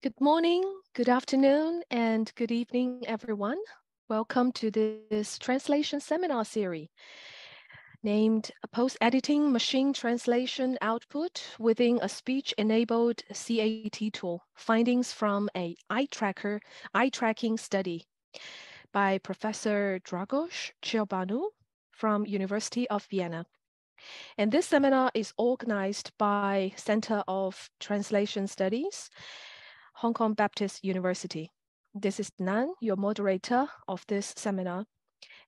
Good morning, good afternoon, and good evening, everyone. Welcome to this translation seminar series named Post-Editing Machine Translation Output within a Speech-Enabled CAT Tool, Findings from a Eye Tracking Study by Professor Dragos Ciobanu from University of Vienna. And this seminar is organized by Center of Translation Studies, Hong Kong Baptist University. This is Nan, your moderator of this seminar,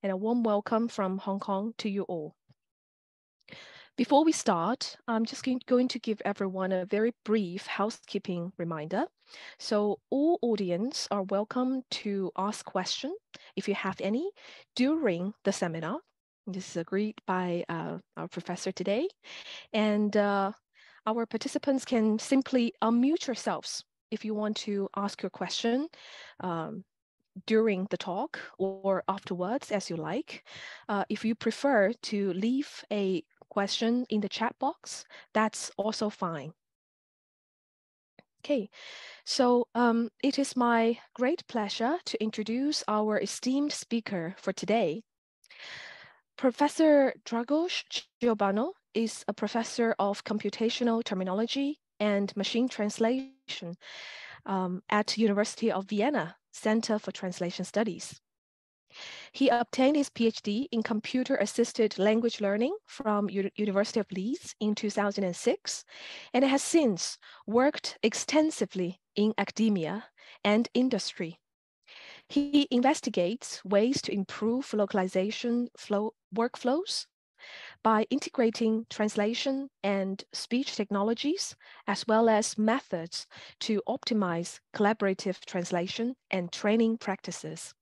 and a warm welcome from Hong Kong to you all. Before we start, I'm just going to give everyone a very brief housekeeping reminder. So all audience are welcome to ask questions, if you have any, during the seminar. This is agreed by our professor today. And our participants can simply unmute yourselves if you want to ask your question during the talk or afterwards, as you like. If you prefer to leave a question in the chat box, that's also fine. Okay, so it is my great pleasure to introduce our esteemed speaker for today. Professor Dragos Ciobanu is a professor of computational terminology and machine translation at University of Vienna Center for Translation Studies. He obtained his PhD in computer-assisted language learning from University of Leeds in 2006, and has since worked extensively in academia and industry. He investigates ways to improve localization workflows by integrating translation and speech technologies, as well as methods to optimize collaborative translation and training practices.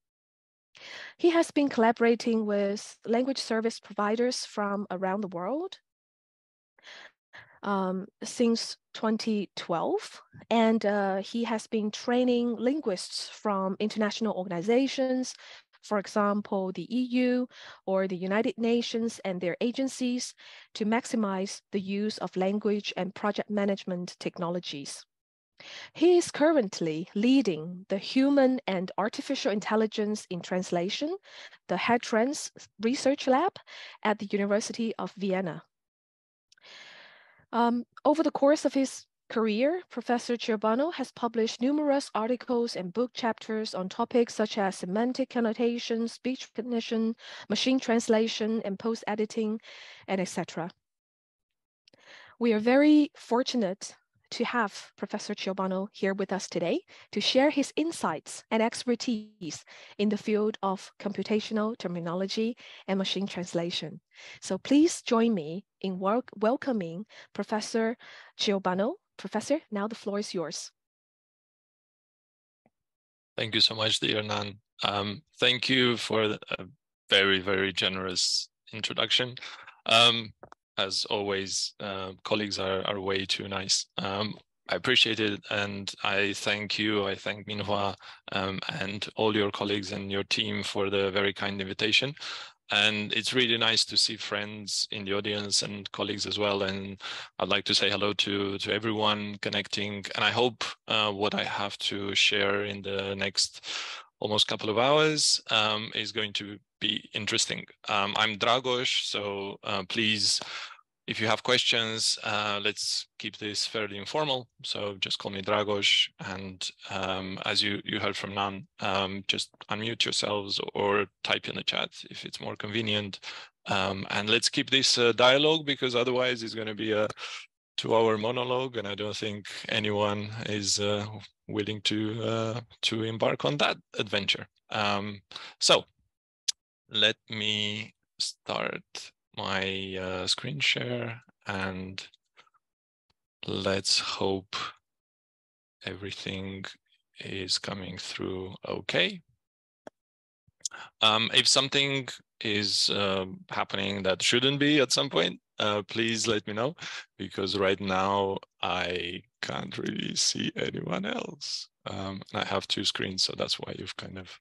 He has been collaborating with language service providers from around the world since 2012, and he has been training linguists from international organizations, for example, the EU or the United Nations and their agencies, to maximize the use of language and project management technologies. He is currently leading the Human and Artificial Intelligence in Translation, the HETRANS Research Lab at the University of Vienna. Over the course of his career, Professor Ciobanu has published numerous articles and book chapters on topics such as semantic connotation, speech recognition, machine translation, and post-editing, and etc. We are very fortunate to have Professor Ciobanu here with us today to share his insights and expertise in the field of computational terminology and machine translation. So please join me in welcoming Professor Ciobanu. Professor, now the floor is yours. Thank you so much, dear Nan. Thank you for a very, very generous introduction. As always, colleagues are way too nice. I appreciate it, and I thank you. I thank Minhua and all your colleagues and your team for the very kind invitation. And it's really nice to see friends in the audience and colleagues as well. And I'd like to say hello to everyone connecting. And I hope what I have to share in the next almost couple of hours is going to be interesting. I'm Dragos, so please, if you have questions, let's keep this fairly informal. So just call me Dragos. And as you heard from Nan, just unmute yourselves or type in the chat if it's more convenient. And let's keep this dialogue, because otherwise it's going to be a 2-hour monologue, and I don't think anyone is willing to embark on that adventure. So let me start my screen share, and let's hope everything is coming through okay. If something is happening that shouldn't be at some point, please let me know, because right now I can't really see anyone else. And I have 2 screens, so that's why you've kind of,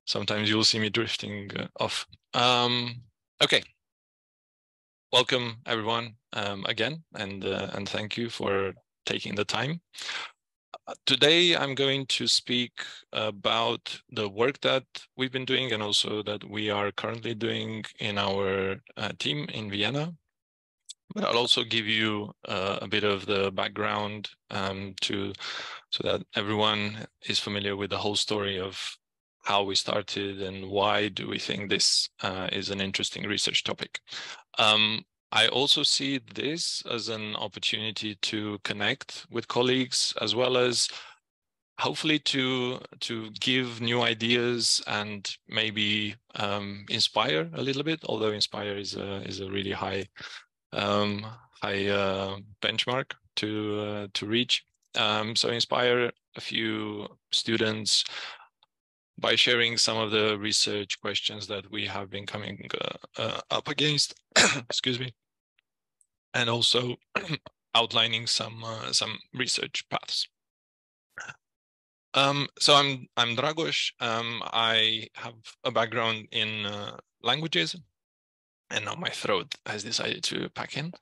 sometimes you'll see me drifting off. Okay. Welcome everyone again, and thank you for taking the time. Today, I'm going to speak about the work that we've been doing and also that we are currently doing in our team in Vienna. But I'll also give you a bit of the background so that everyone is familiar with the whole story of how we started and why do we think this is an interesting research topic. I also see this as an opportunity to connect with colleagues, as well as hopefully to give new ideas and maybe inspire a little bit, although inspire is a really high benchmark to reach. So inspire a few students by sharing some of the research questions that we have been coming up against, excuse me, and also outlining some research paths. So I'm Dragos. I have a background in languages, and now my throat has decided to pack in.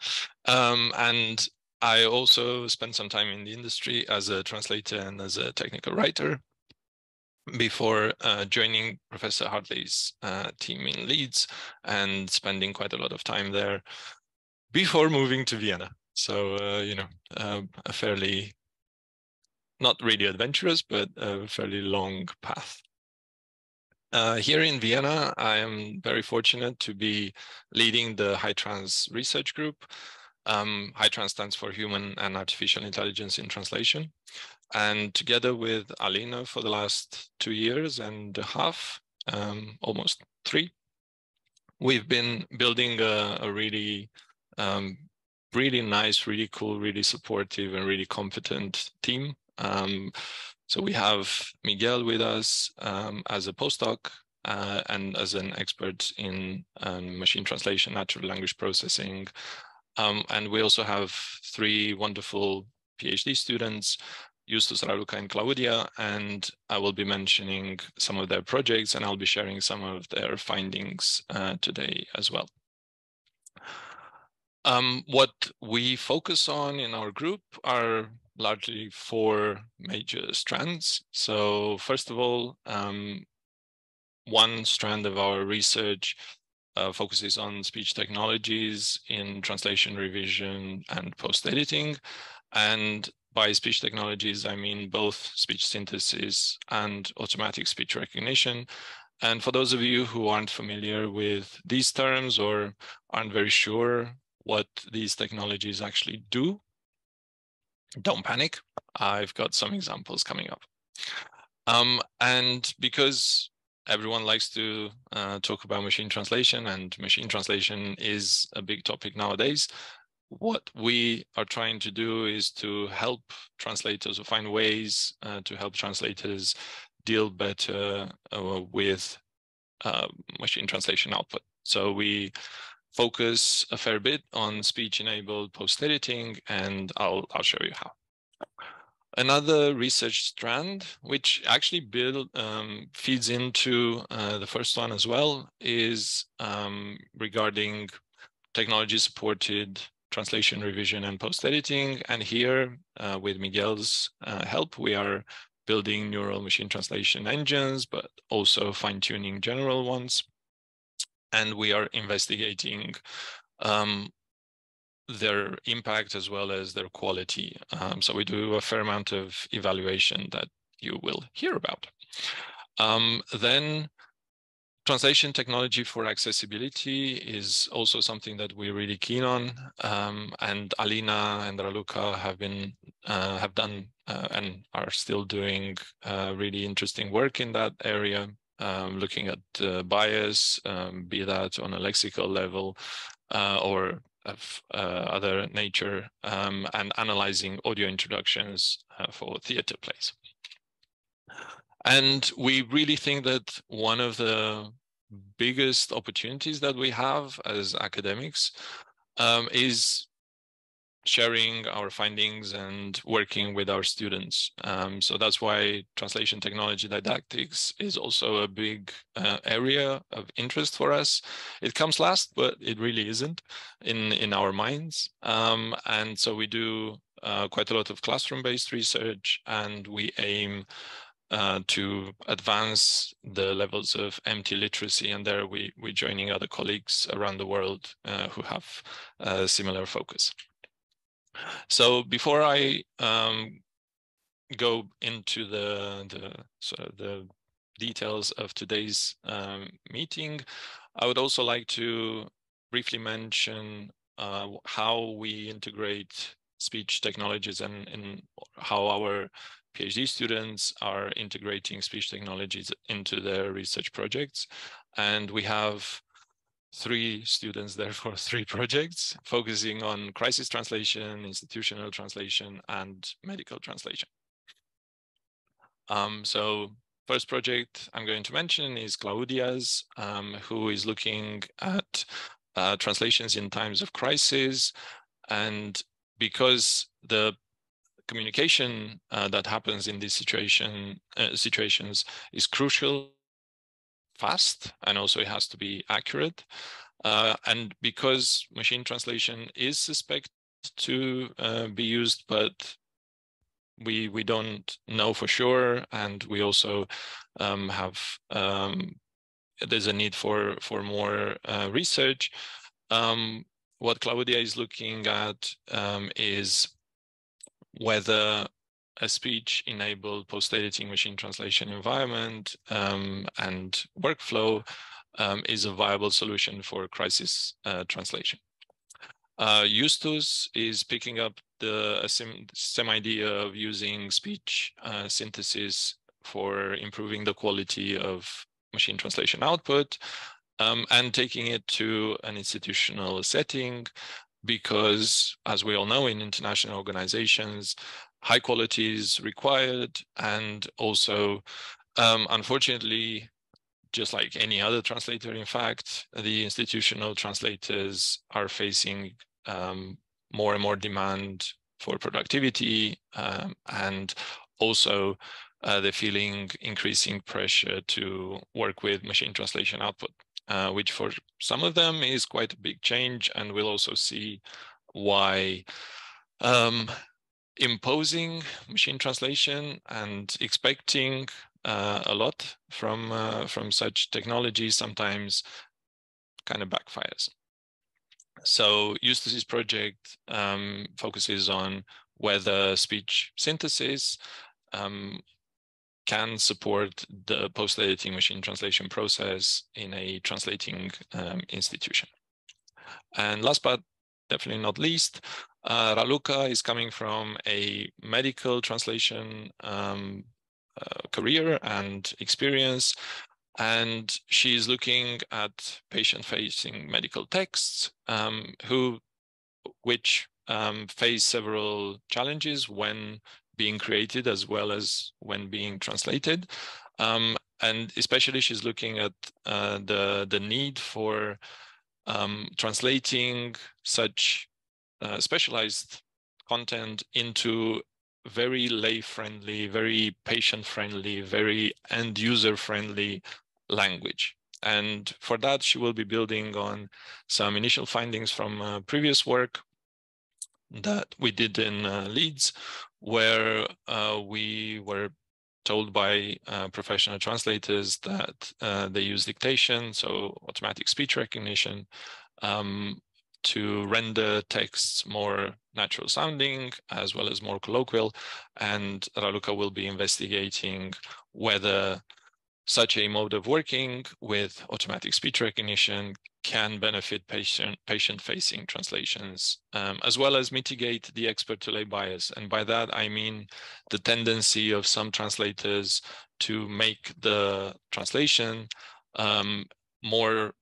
And I also spent some time in the industry as a translator and as a technical writer before joining Professor Hartley's team in Leeds and spending quite a lot of time there before moving to Vienna. So, a fairly, not really adventurous, but a fairly long path. Here in Vienna, I am very fortunate to be leading the HyTrans research group. HyTrans stands for Human and Artificial Intelligence in Translation. And together with Alina for the last 2 years and a half, almost 3, we've been building a really, really nice, really cool, really supportive and really competent team. So we have Miguel with us as a postdoc and as an expert in machine translation, natural language processing. And we also have 3 wonderful PhD students, Justus, Raluca, and Claudia, and I will be mentioning some of their projects, and I'll be sharing some of their findings today as well. What we focus on in our group are largely 4 major strands. So first of all, one strand of our research focuses on speech technologies in translation, revision, and post-editing. And by speech technologies, I mean both speech synthesis and automatic speech recognition. And for those of you who aren't familiar with these terms or aren't very sure what these technologies actually do, don't panic. I've got some examples coming up. And because everyone likes to talk about machine translation, and machine translation is a big topic nowadays, what we are trying to do is to help translators or find ways to help translators deal better with machine translation output. So we focus a fair bit on speech-enabled post-editing, and I'll show you how. Another research strand, which actually feeds into the first one as well, is regarding technology-supported translation, revision, and post-editing. And here, with Miguel's help, we are building neural machine translation engines, but also fine-tuning general ones. And we are investigating their impact as well as their quality. So we do a fair amount of evaluation that you will hear about. Then translation technology for accessibility is also something that we're really keen on. And Alina and Raluca have done and are still doing really interesting work in that area, looking at bias, be that on a lexical level or of other nature, and analyzing audio introductions for theater plays. And we really think that one of the biggest opportunities that we have as academics is sharing our findings and working with our students. So that's why translation technology didactics is also a big area of interest for us. It comes last, but it really isn't in our minds. And so we do quite a lot of classroom-based research, and we aim to advance the levels of MT literacy, and there we're joining other colleagues around the world who have a similar focus. So before I go into the details of today's meeting, I would also like to briefly mention how we integrate speech technologies and how our PhD students are integrating speech technologies into their research projects. And we have 3 students, therefore 3 projects, focusing on crisis translation, institutional translation, and medical translation. So first project I'm going to mention is Claudia's, who is looking at translations in times of crisis. And because the communication that happens in these situations is crucial, fast, and also it has to be accurate. And because machine translation is suspected to be used, but we don't know for sure, and we also have there's a need for more research. What Claudia is looking at is whether a speech-enabled post-editing machine translation environment and workflow is a viable solution for crisis translation. Justus is picking up the same idea of using speech synthesis for improving the quality of machine translation output and taking it to an institutional setting, because, as we all know, in international organizations, high quality is required, and also, unfortunately, just like any other translator, in fact, the institutional translators are facing more and more demand for productivity, and also they're feeling increasing pressure to work with machine translation output, which for some of them is quite a big change, and we'll also see why imposing machine translation and expecting a lot from such technology sometimes kind of backfires. So Justus's project focuses on whether speech synthesis can support the post-editing machine translation process in a translating institution. And last but definitely not least, Raluca is coming from a medical translation career and experience, and she's looking at patient-facing medical texts which face several challenges when being created as well as when being translated. And especially she's looking at the need for translating such specialized content into very lay-friendly, very patient-friendly, very end-user-friendly language. And for that, she will be building on some initial findings from previous work that we did in Leeds, where we were told by professional translators that they use dictation, so automatic speech recognition, to render texts more natural sounding as well as more colloquial. And Raluca will be investigating whether such a mode of working with automatic speech recognition can benefit patient-facing translations, as well as mitigate the expert-to-lay bias. And by that, I mean the tendency of some translators to make the translation more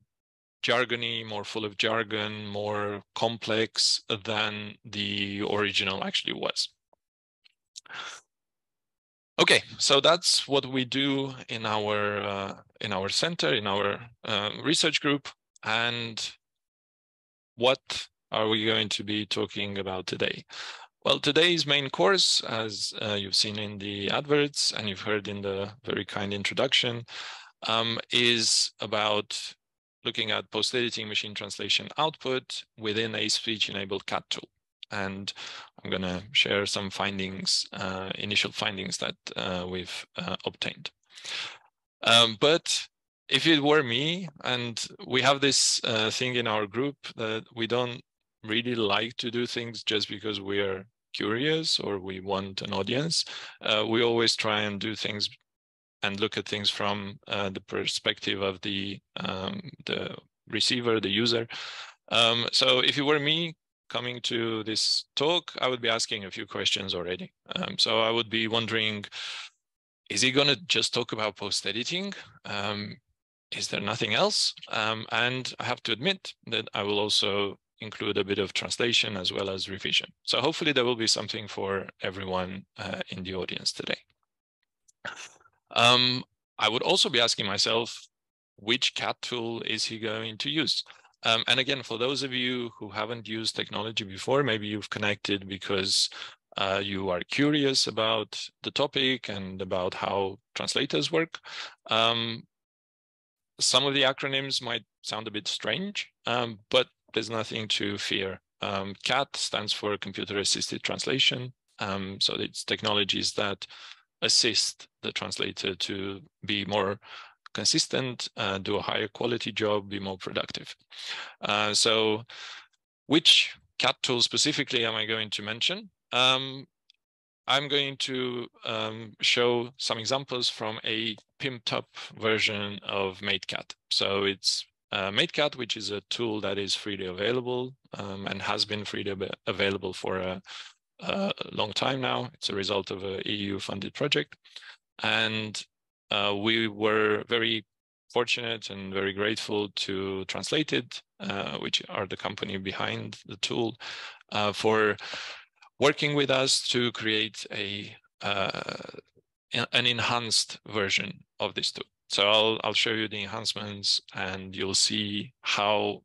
jargony, more full of jargon, more complex than the original actually was. Okay, so that's what we do in our center, in our research group. And what are we going to be talking about today? Well, today's main course, as you've seen in the adverts and you've heard in the very kind introduction, is about looking at post-editing machine translation output within a speech-enabled CAT tool. and I'm going to share some findings, initial findings that we've obtained. But if it were me, and we have this thing in our group that we don't really like to do things just because we are curious or we want an audience. We always try and do things and look at things from the perspective of the receiver, the user. So if it were me coming to this talk, I would be asking a few questions already. So I would be wondering, is he going to just talk about post-editing? Is there nothing else? And I have to admit that I will also include a bit of translation as well as revision. So hopefully there will be something for everyone in the audience today. I would also be asking myself, which CAT tool is he going to use? And again, for those of you who haven't used technology before, maybe you've connected because you are curious about the topic and about how translators work. Some of the acronyms might sound a bit strange, but there's nothing to fear. CAT stands for Computer Assisted Translation. So it's technologies that assist the translator to be more consistent, do a higher quality job, be more productive. So which CAT tool specifically am I going to mention? I'm going to show some examples from a pimped up version of MateCat. So it's MateCat, which is a tool that is freely available and has been freely available for a long time now. It's a result of an EU-funded project. And we were very fortunate and very grateful to Translated, which are the company behind the tool, for working with us to create an enhanced version of this tool. So I'll show you the enhancements and you'll see how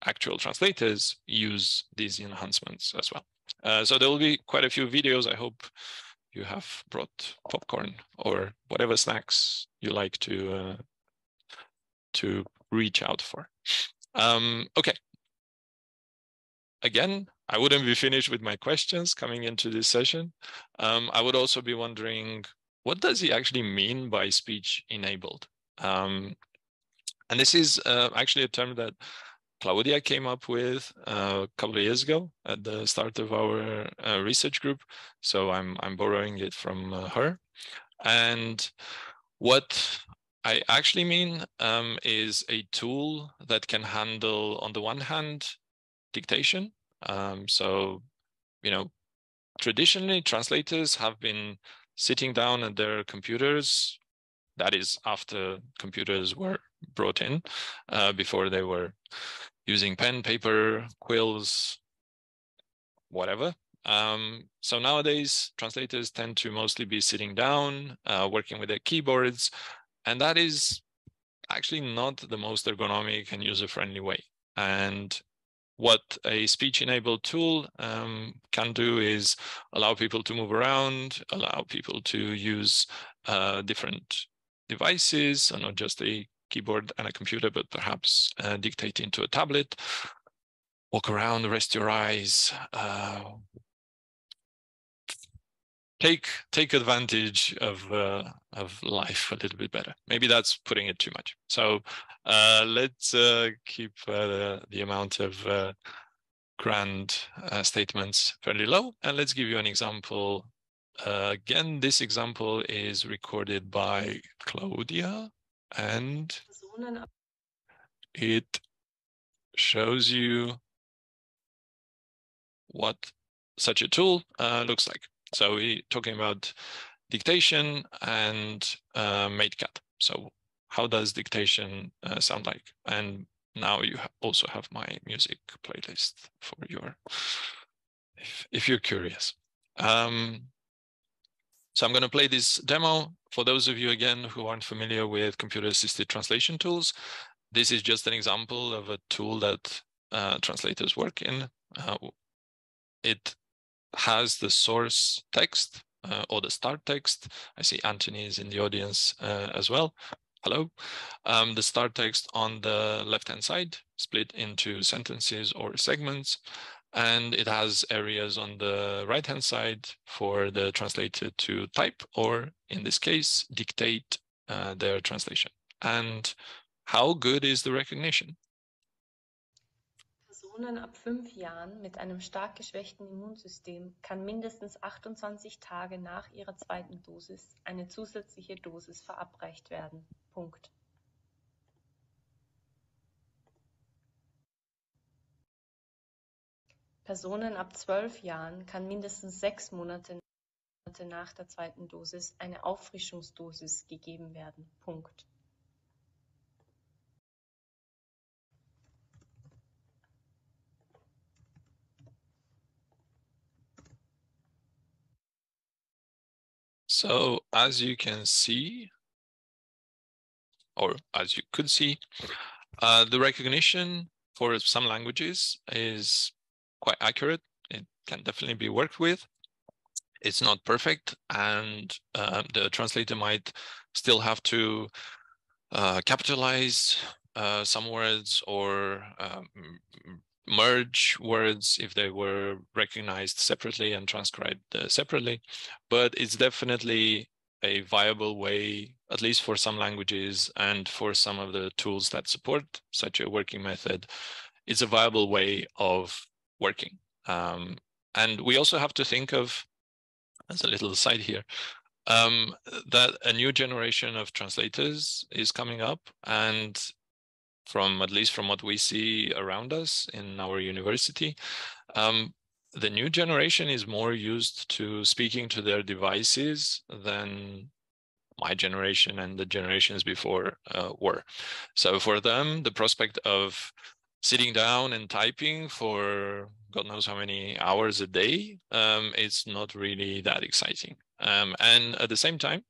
actual translators use these enhancements as well. So there will be quite a few videos. I hope you have brought popcorn or whatever snacks you like to reach out for. Okay. Again, I wouldn't be finished with my questions coming into this session. I would also be wondering, what does he actually mean by speech enabled? And this is actually a term that Claudia came up with a couple of years ago at the start of our research group. So I'm borrowing it from her. And what I actually mean is a tool that can handle, on the one hand, dictation. So, you know, traditionally translators have been sitting down at their computers. That is after computers were brought in. Before they were using pen, paper, quills, whatever. So nowadays, translators tend to mostly be sitting down, working with their keyboards, and that is actually not the most ergonomic and user-friendly way. And what a speech-enabled tool can do is allow people to move around, allow people to use different devices, so not just a keyboard and a computer, but perhaps dictate into a tablet, walk around, rest your eyes, take advantage of life a little bit better. Maybe that's putting it too much. So let's keep the amount of grand statements fairly low, and let's give you an example. Again, this example is recorded by Claudia, and it shows you what such a tool looks like. So we're talking about dictation and MateCat. So how does dictation sound like? And now you also have my music playlist for your, if you're curious. So I'm going to play this demo. For those of you, again, who aren't familiar with computer-assisted translation tools, this is just an example of a tool that translators work in. It has the source text or the start text. I see Anthony is in the audience as well. Hello. The start text on the left-hand side, split into sentences or segments. And it has areas on the right-hand side for the translator to type, or in this case, dictate their translation. And how good is the recognition? Personen ab 5 Jahren mit einem stark geschwächten Immunsystem kann mindestens 28 Tage nach ihrer zweiten Dosis eine zusätzliche Dosis verabreicht werden. Punkt. Personen ab 12 Jahren kann mindestens 6 Monate nach der zweiten Dosis eine Auffrischungsdosis gegeben werden. Punkt. So as you can see, or as you could see, the recognition for some languages is quite accurate. It can definitely be worked with. It's not perfect, and the translator might still have to capitalize some words or merge words if they were recognized separately and transcribed separately. But it's definitely a viable way, at least for some languages and for some of the tools that support such a working method. It's a viable way of working. And we also have to think of, as a little aside here, that a new generation of translators is coming up, and at least from what we see around us in our university, the new generation is more used to speaking to their devices than my generation and the generations before were. So for them, the prospect of sitting down and typing for God knows how many hours a day, it's not really that exciting. And at the same time,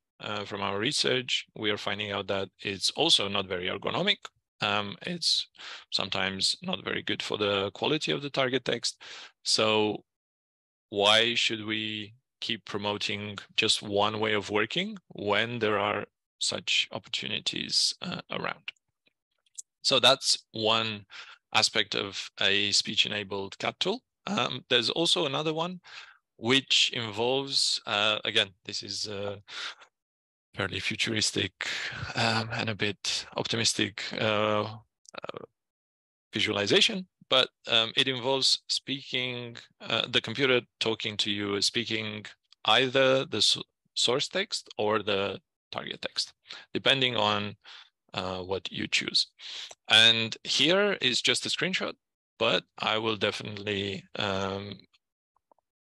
from our research, we are finding out that it's also not very ergonomic. It's sometimes not very good for the quality of the target text. So why should we keep promoting just one way of working when there are such opportunities around? So that's one aspect of a speech-enabled CAT tool. There's also another one which involves, again, this is fairly futuristic and a bit optimistic visualization, but it involves speaking, the computer talking to you, speaking either the source text or the target text, depending on what you choose. And here is just a screenshot, but I will definitely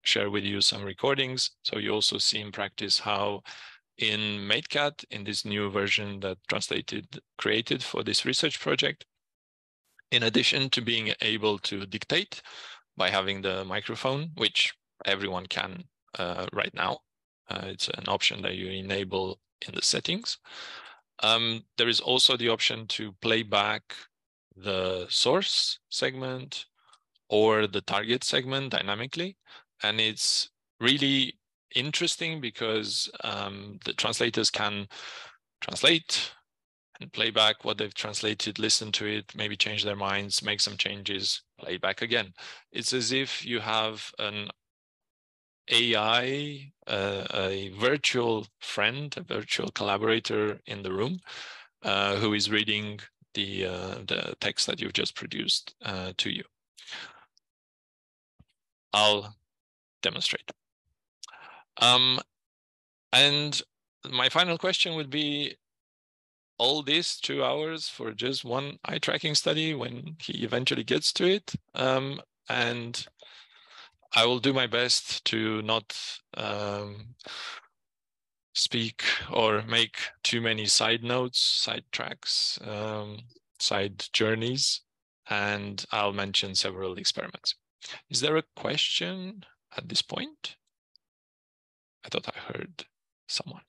share with you some recordings, so you also see in practice how in MateCat, in this new version that Translated created for this research project, in addition to being able to dictate by having the microphone, which everyone can right now, it's an option that you enable in the settings. There is also the option to play back the source segment or the target segment dynamically. And it's really interesting because the translators can translate and play back what they've translated, listen to it, maybe change their minds, make some changes, play back again. It's as if you have an AI, a virtual friend, a virtual collaborator in the room who is reading the text that you've just produced to you. I'll demonstrate. And my final question would be, all this 2 hours for just one eye tracking study when he eventually gets to it? And I will do my best to not speak or make too many side notes, side tracks, side journeys, and I'll mention several experiments. Is there a question at this point? I thought I heard someone.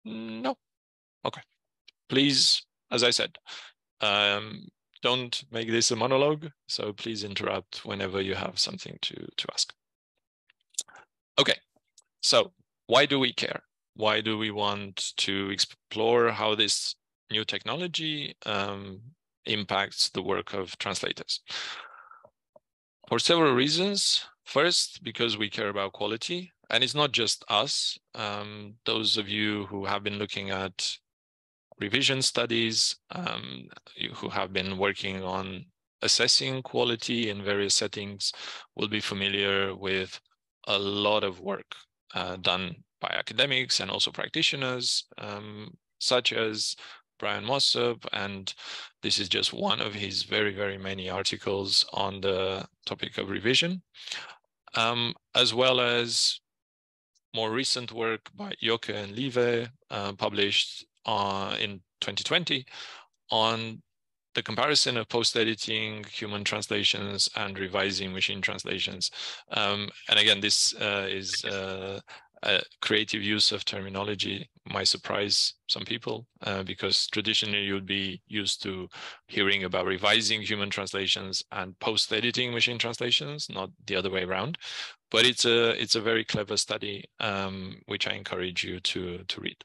No. Okay. Please, as I said, don't make this a monologue, so please interrupt whenever you have something to ask. Okay, so why do we care? Why do we want to explore how this new technology impacts the work of translators. For several reasons. First, because we care about quality, and it's not just us. Those of you who have been looking at revision studies, who have been working on assessing quality in various settings, will be familiar with a lot of work done by academics and also practitioners, such as Brian Mossop, and this is just one of his very, very many articles on the topic of revision, as well as more recent work by Joke and Lieve, published in 2020 on the comparison of post-editing human translations and revising machine translations. And again, this is a creative use of terminology might surprise some people, because traditionally you'd be used to hearing about revising human translations and post-editing machine translations, not the other way around. But it's a very clever study, which I encourage you to read.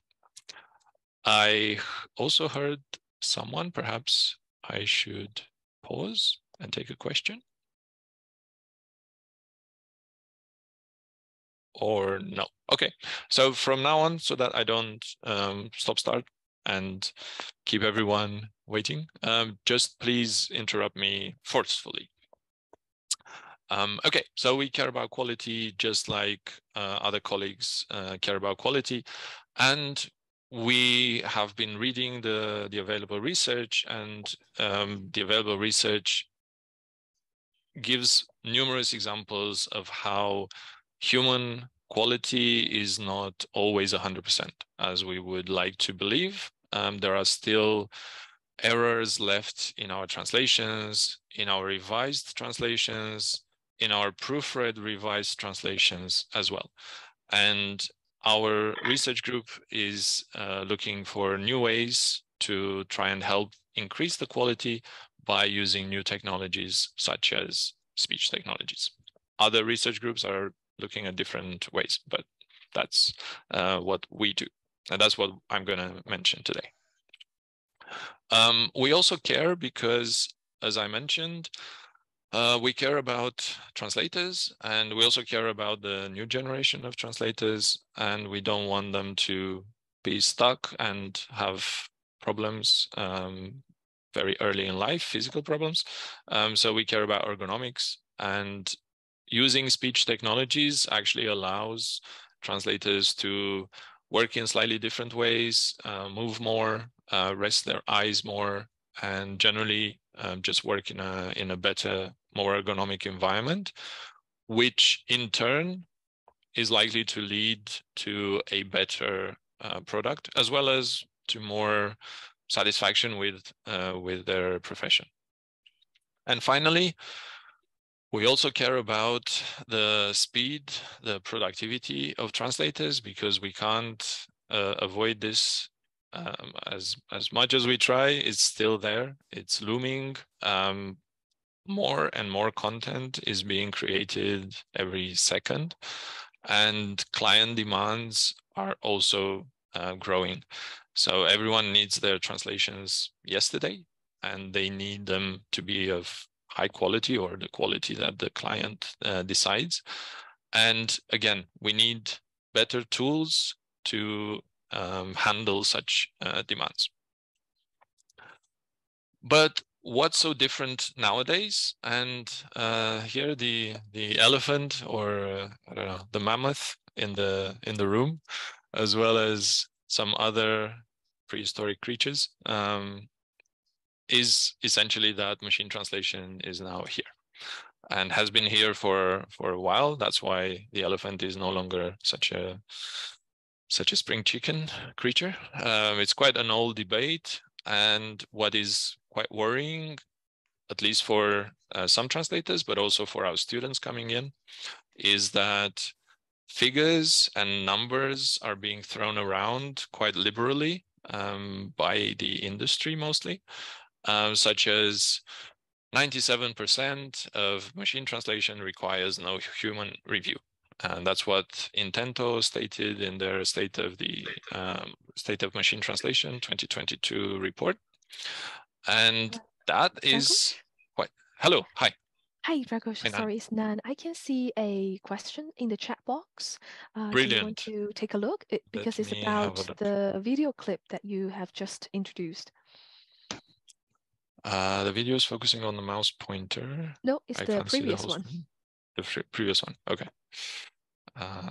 I also heard someone, perhaps I should pause and take a question. Or no. Okay, so from now on, so that I don't start and keep everyone waiting, just please interrupt me forcefully. Okay, so we care about quality just like other colleagues care about quality, and we have been reading the available research, and the available research gives numerous examples of how human quality is not always 100%, as we would like to believe. There are still errors left in our translations, in our revised translations, in our proofread revised translations as well. And our research group is looking for new ways to try and help increase the quality by using new technologies such as speech technologies. Other research groups are looking at different ways, but that's what we do. And that's what I'm going to mention today. We also care because, as I mentioned, we care about translators, and we also care about the new generation of translators, and we don't want them to be stuck and have problems very early in life, physical problems. So we care about ergonomics, and using speech technologies actually allows translators to work in slightly different ways, move more, rest their eyes more, and generally just work in a better, more ergonomic environment, which in turn is likely to lead to a better product, as well as to more satisfaction with their profession. And finally, we also care about the speed, the productivity of translators, because we can't avoid this. As much as we try, it's still there. It's looming. More and more content is being created every second, and client demands are also growing. So everyone needs their translations yesterday, and they need them to be of high quality, or the quality that the client decides. And again, we need better tools to handle such demands. But what's so different nowadays? And here the elephant, or I don't know, the mammoth in the room, as well as some other prehistoric creatures, is essentially that machine translation is now here and has been here for a while. That's why the elephant is no longer such a spring chicken creature. It's quite an old debate, and what is quite worrying, at least for some translators, but also for our students coming in, is that figures and numbers are being thrown around quite liberally by the industry mostly, such as 97% of machine translation requires no human review. And that's what Intento stated in their State of Machine Translation 2022 report. And that is quite, hello, hi. Hi, Dragos. Hi, Nan. Sorry, it's Nan. I can see a question in the chat box. Do you want Brilliant. to take a look? Because it's me have a about look. the video clip that you have just introduced. The video is focusing on the mouse pointer. No, it's I the can't see the previous whole one. screen. The previous one. Okay.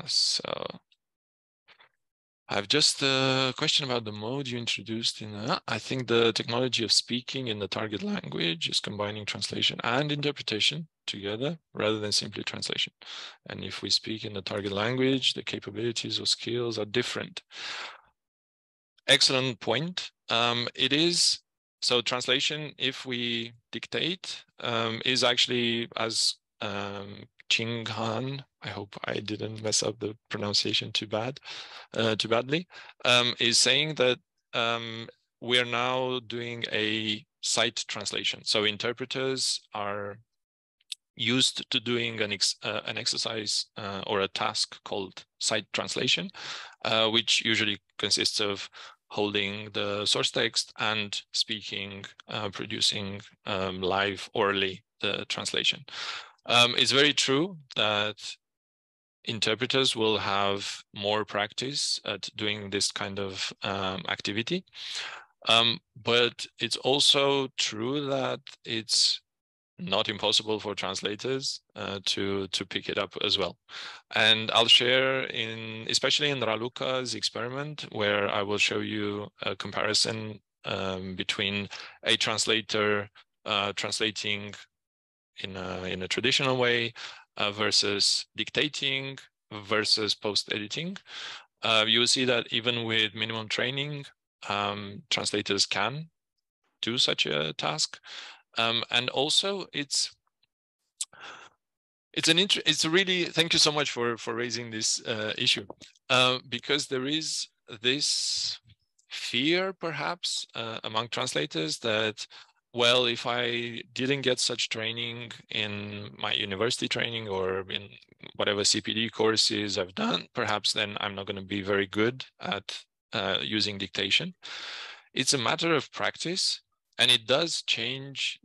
So I have just a question about the mode you introduced in. I think the technology of speaking in the target language is combining translation and interpretation together rather than simply translation. And if we speak in the target language, the capabilities or skills are different. Excellent point. It is. So translation, if we dictate, is actually, as Ching Han, I hope I didn't mess up the pronunciation too badly, is saying that we are now doing a sight translation. So interpreters are used to doing an exercise or a task called sight translation, which usually consists of holding the source text and speaking, producing live orally the translation. It's very true that interpreters will have more practice at doing this kind of activity. But it's also true that it's not impossible for translators to pick it up as well. And I'll share especially in Raluca's experiment, where I will show you a comparison between a translator translating in a traditional way versus dictating versus post-editing. You will see that even with minimum training, translators can do such a task. And also it's really, thank you so much for raising this issue, because there is this fear perhaps among translators that, well, if I didn't get such training in my university training or in whatever CPD courses I've done, perhaps then I'm not going to be very good at using dictation. It's a matter of practice. And it does change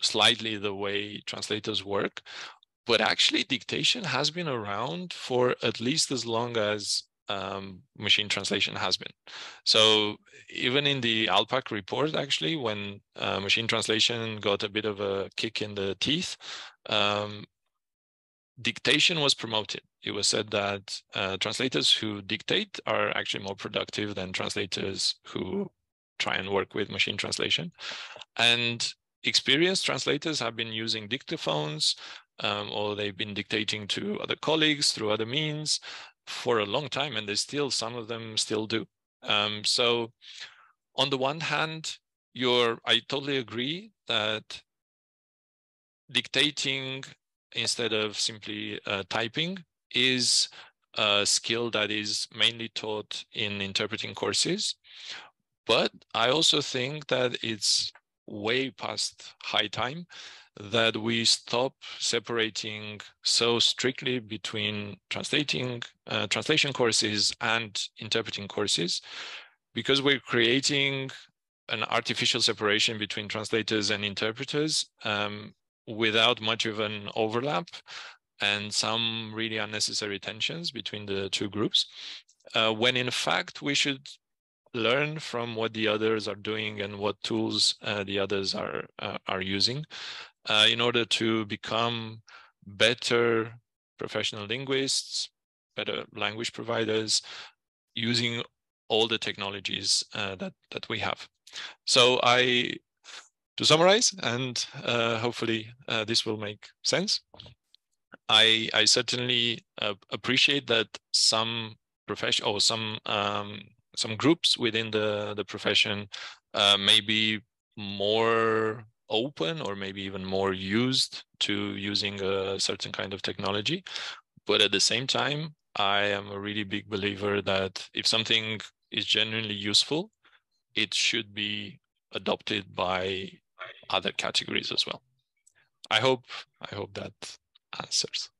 slightly the way translators work, but actually dictation has been around for at least as long as machine translation has been. So even in the ALPAC report, actually, when machine translation got a bit of a kick in the teeth, dictation was promoted. It was said that translators who dictate are actually more productive than translators who try and work with machine translation. And experienced translators have been using dictaphones, or they've been dictating to other colleagues through other means for a long time, and some of them still do. So on the one hand, I totally agree that dictating instead of simply typing is a skill that is mainly taught in interpreting courses. But I also think that it's way past high time that we stop separating so strictly between translation courses and interpreting courses, because we're creating an artificial separation between translators and interpreters without much of an overlap and some really unnecessary tensions between the two groups, when in fact we should learn from what the others are doing and what tools the others are using in order to become better professional linguists, better language providers, using all the technologies that we have. So to summarize, and hopefully this will make sense, I certainly appreciate that some profession or some groups within the profession may be more open or maybe even more used to using a certain kind of technology. But at the same time, I am a really big believer that if something is genuinely useful, it should be adopted by other categories as well. I hope that answers.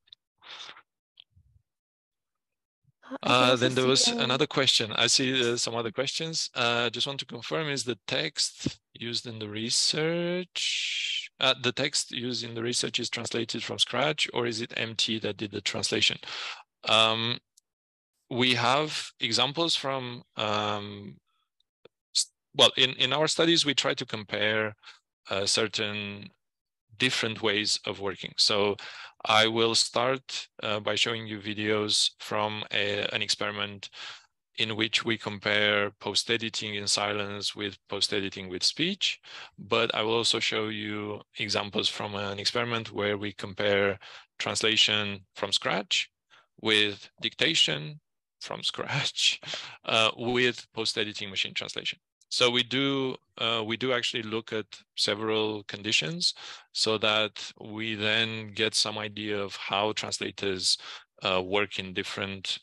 Then there was another question. I see some other questions. Just want to confirm, is the text used in the research, the text used in the research is translated from scratch, or is it MT that did the translation? We have examples from, well, in our studies, we try to compare certain different ways of working. So I will start by showing you videos from an experiment in which we compare post-editing in silence with post-editing with speech. But I will also show you examples from an experiment where we compare translation from scratch with dictation from scratch with post-editing machine translation. So we do actually look at several conditions so that we then get some idea of how translators work in different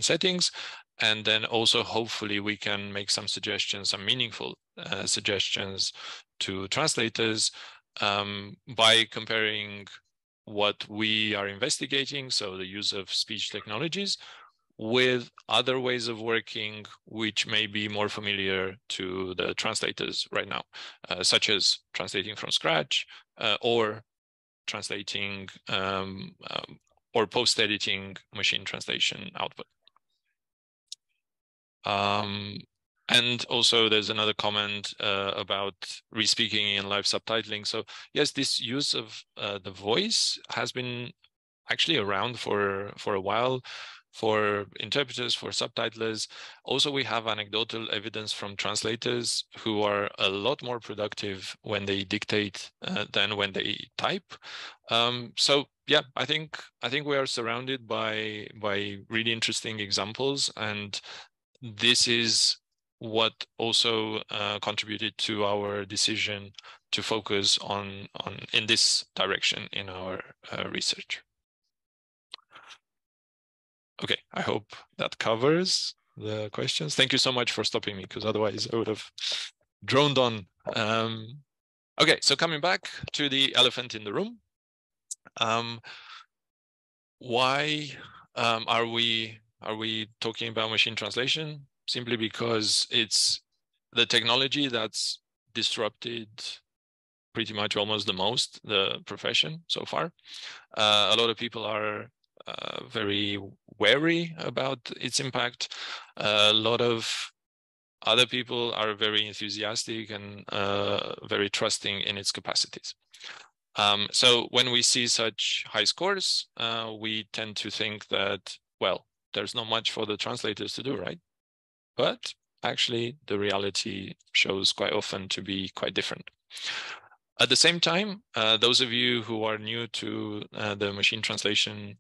settings, and then also hopefully we can make some suggestions, some meaningful suggestions to translators by comparing what we are investigating, so the use of speech technologies, with other ways of working which may be more familiar to the translators right now, such as translating from scratch or translating or post-editing machine translation output. And also there's another comment about respeaking and live subtitling. So yes, this use of the voice has been actually around for a while, for interpreters, for subtitlers. Also, we have anecdotal evidence from translators who are a lot more productive when they dictate than when they type. So yeah, I think we are surrounded by really interesting examples, and this is what also contributed to our decision to focus on in this direction in our research. Okay, I hope that covers the questions. Thank you so much for stopping me, because otherwise I would have droned on. Okay, so coming back to the elephant in the room. Why are we talking about machine translation? Simply because it's the technology that's disrupted pretty much almost the most the profession so far. A lot of people are very wary about its impact. A lot of other people are very enthusiastic and very trusting in its capacities. So when we see such high scores, we tend to think that, well, there's not much for the translators to do, right? But actually, the reality shows quite often to be quite different. At the same time, those of you who are new to the machine translation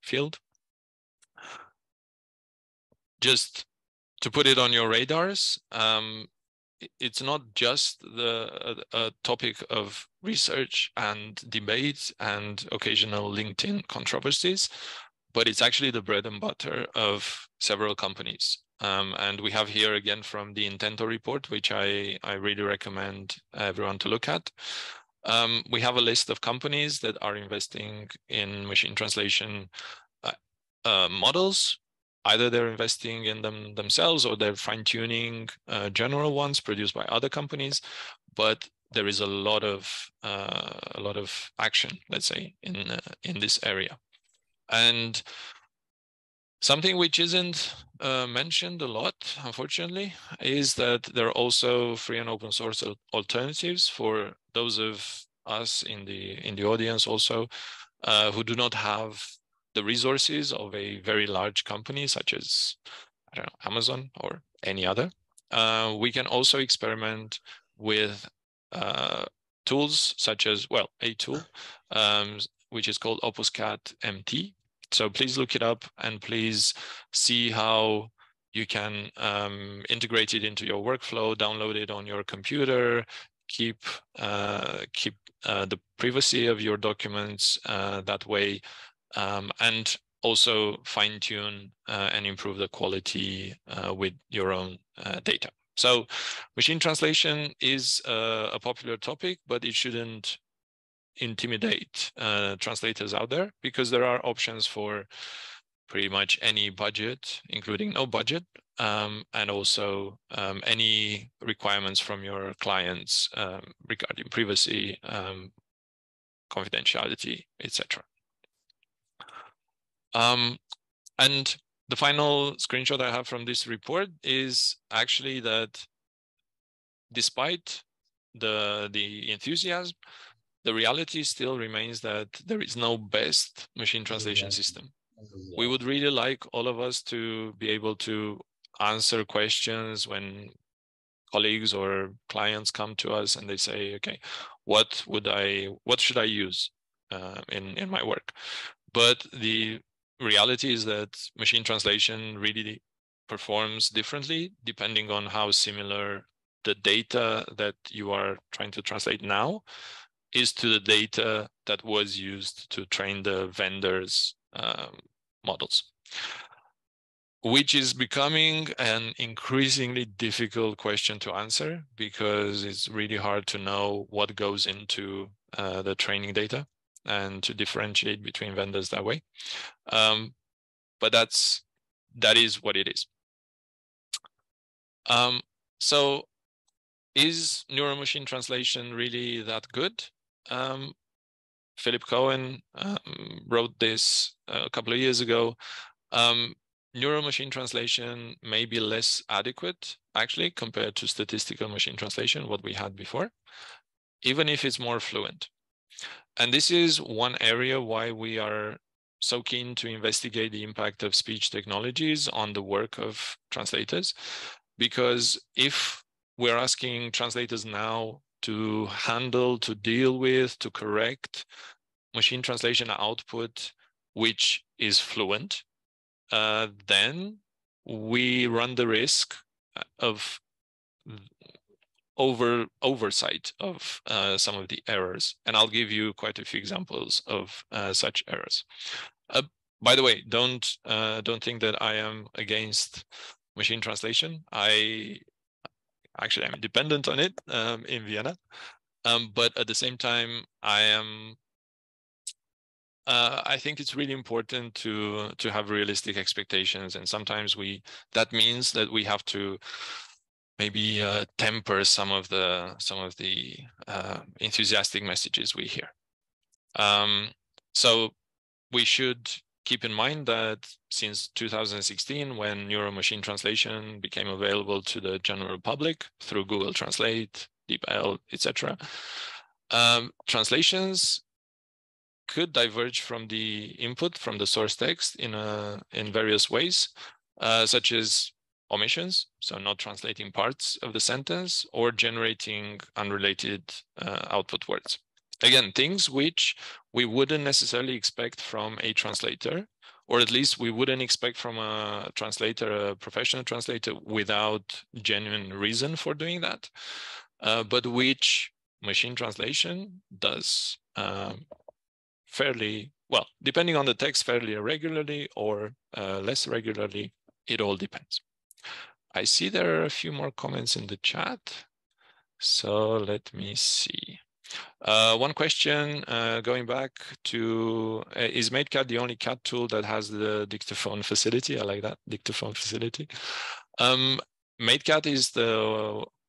field, just to put it on your radars, it's not just a topic of research and debate and occasional LinkedIn controversies, but it's actually the bread and butter of several companies. And we have here again from the Intento report, which I really recommend everyone to look at. We have a list of companies that are investing in machine translation models. Either they're investing in them themselves or they're fine-tuning general ones produced by other companies. But there is a lot of action, let's say, in this area. And something which isn't mentioned a lot, unfortunately, is that there are also free and open source alternatives for those of us in the audience also who do not have the resources of a very large company such as, I don't know, Amazon or any other. We can also experiment with tools such as, well, a tool which is called OpusCat MT. So please look it up and please see how you can integrate it into your workflow, download it on your computer, keep the privacy of your documents that way, and also fine-tune and improve the quality with your own data. So machine translation is a popular topic, but it shouldn't intimidate translators out there, because there are options for pretty much any budget, including no budget, and also any requirements from your clients regarding privacy, confidentiality, etc. And the final screenshot I have from this report is actually that despite the enthusiasm, the reality still remains that there is no best machine translation system. We would really like all of us to be able to answer questions when colleagues or clients come to us and they say, okay, what should I use in my work? But the reality is that machine translation really performs differently depending on how similar the data that you are trying to translate now is to the data that was used to train the vendors' models, which is becoming an increasingly difficult question to answer because it's really hard to know what goes into the training data and to differentiate between vendors that way. But that is what it is. So is neuromachine translation really that good? Philip Cohen wrote this a couple of years ago. Neuromachine translation may be less adequate, actually, compared to statistical machine translation, what we had before, even if it's more fluent. And this is one area why we are so keen to investigate the impact of speech technologies on the work of translators, because if we're asking translators now to handle, to deal with, to correct machine translation output, which is fluent, then we run the risk of oversight of some of the errors. And I'll give you quite a few examples of such errors. By the way, don't think that I am against machine translation. I'm dependent on it in Vienna. But at the same time, I think it's really important to have realistic expectations, and sometimes that means that we have to maybe temper some of the enthusiastic messages we hear. So we should keep in mind that since 2016, when neuromachine translation became available to the general public through Google Translate, DeepL, etc., translations could diverge from the input, from the source text in various ways, such as omissions, so not translating parts of the sentence, or generating unrelated output words. Again, things which we wouldn't necessarily expect from a translator, or at least we wouldn't expect from a translator, a professional translator, without genuine reason for doing that, but which machine translation does fairly well, depending on the text, fairly regularly or less regularly. It all depends. I see there are a few more comments in the chat, so let me see. One question going back to, is MateCat the only CAT tool that has the dictaphone facility? I like that, dictaphone facility. MateCat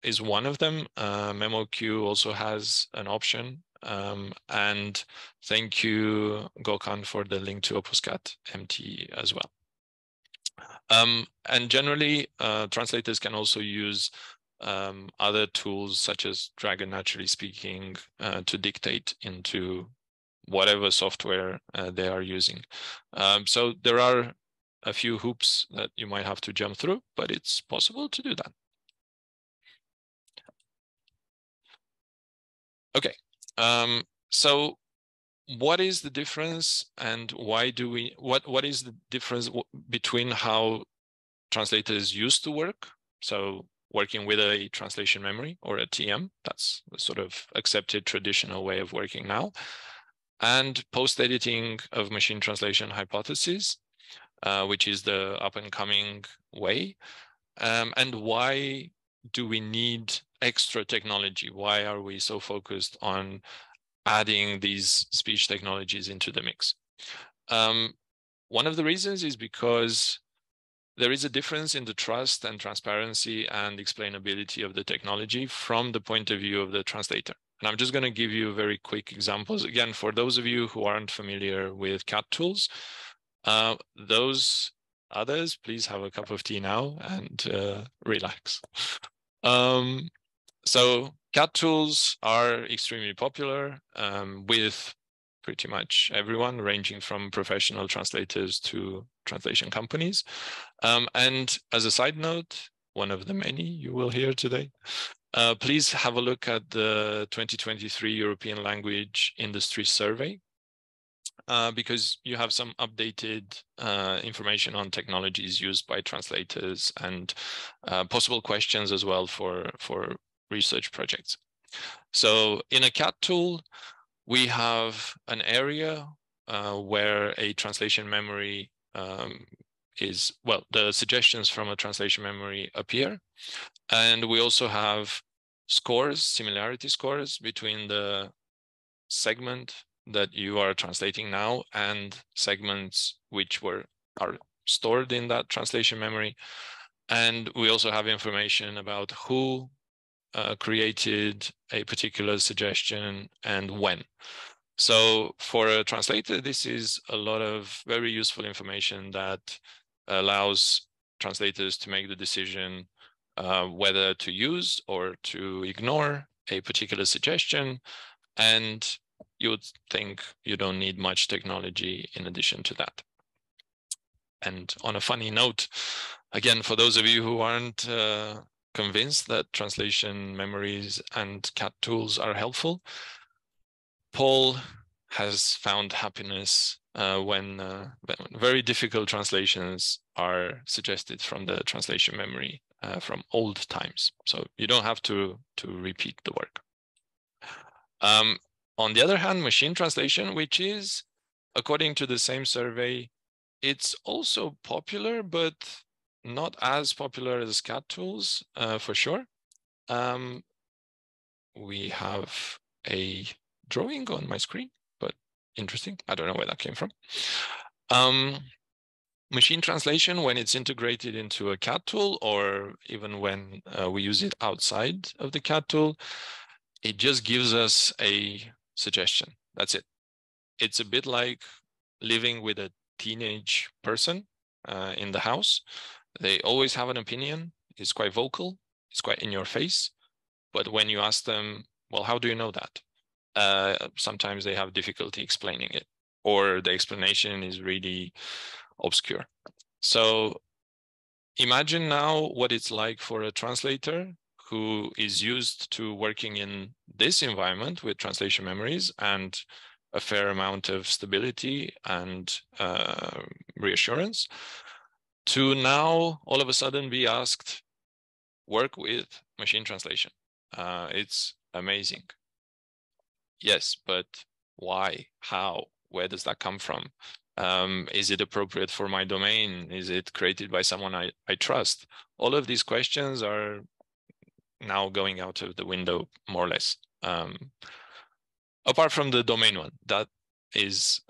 is one of them. MemoQ also has an option. And thank you, Gökhan, for the link to OpusCat MT as well. And generally, translators can also use other tools such as Dragon Naturally Speaking to dictate into whatever software they are using. So there are a few hoops that you might have to jump through, but it's possible to do that. Okay. So what is the difference, and why do we, what is the difference between how translators used to work? So working with a translation memory or a TM, that's the sort of accepted traditional way of working now, and post-editing of machine translation hypotheses, which is the up and coming way. And why do we need extra technology? Why are we so focused on adding these speech technologies into the mix. One of the reasons is because there is a difference in the trust and transparency and explainability of the technology from the point of view of the translator. And I'm just going to give you very quick examples. Again, for those of you who aren't familiar with CAT tools, those others, please have a cup of tea now and relax. So CAT tools are extremely popular with pretty much everyone, ranging from professional translators to translation companies. And as a side note, one of the many you will hear today, please have a look at the 2023 European Language Industry Survey, because you have some updated information on technologies used by translators and possible questions as well for research projects. So in a CAT tool, we have an area where a translation memory is, well, the suggestions from a translation memory appear. And we also have scores, similarity scores between the segment that you are translating now and segments which are stored in that translation memory. And we also have information about who created a particular suggestion and when. So for a translator, this is a lot of very useful information that allows translators to make the decision whether to use or to ignore a particular suggestion. And you would think you don't need much technology in addition to that. And on a funny note, again, for those of you who aren't convinced that translation memories and CAT tools are helpful, Paul has found happiness when very difficult translations are suggested from the translation memory from old times. So you don't have to repeat the work. On the other hand, machine translation, which is, according to the same survey, it's also popular, but not as popular as CAT tools, for sure. We have a drawing on my screen, but interesting. I don't know where that came from. Machine translation, when it's integrated into a CAT tool, or even when we use it outside of the CAT tool, it just gives us a suggestion. That's it. It's a bit like living with a teenage person in the house. They always have an opinion. It's quite vocal. It's quite in your face. But when you ask them, well, how do you know that? Sometimes they have difficulty explaining it, or the explanation is really obscure. So imagine now what it's like for a translator who is used to working in this environment with translation memories and a fair amount of stability and reassurance, to now all of a sudden be asked, work with machine translation. It's amazing. Yes, but why? How? Where does that come from? Is it appropriate for my domain? Is it created by someone I trust? All of these questions are now going out of the window, more or less. Apart from the domain one, that is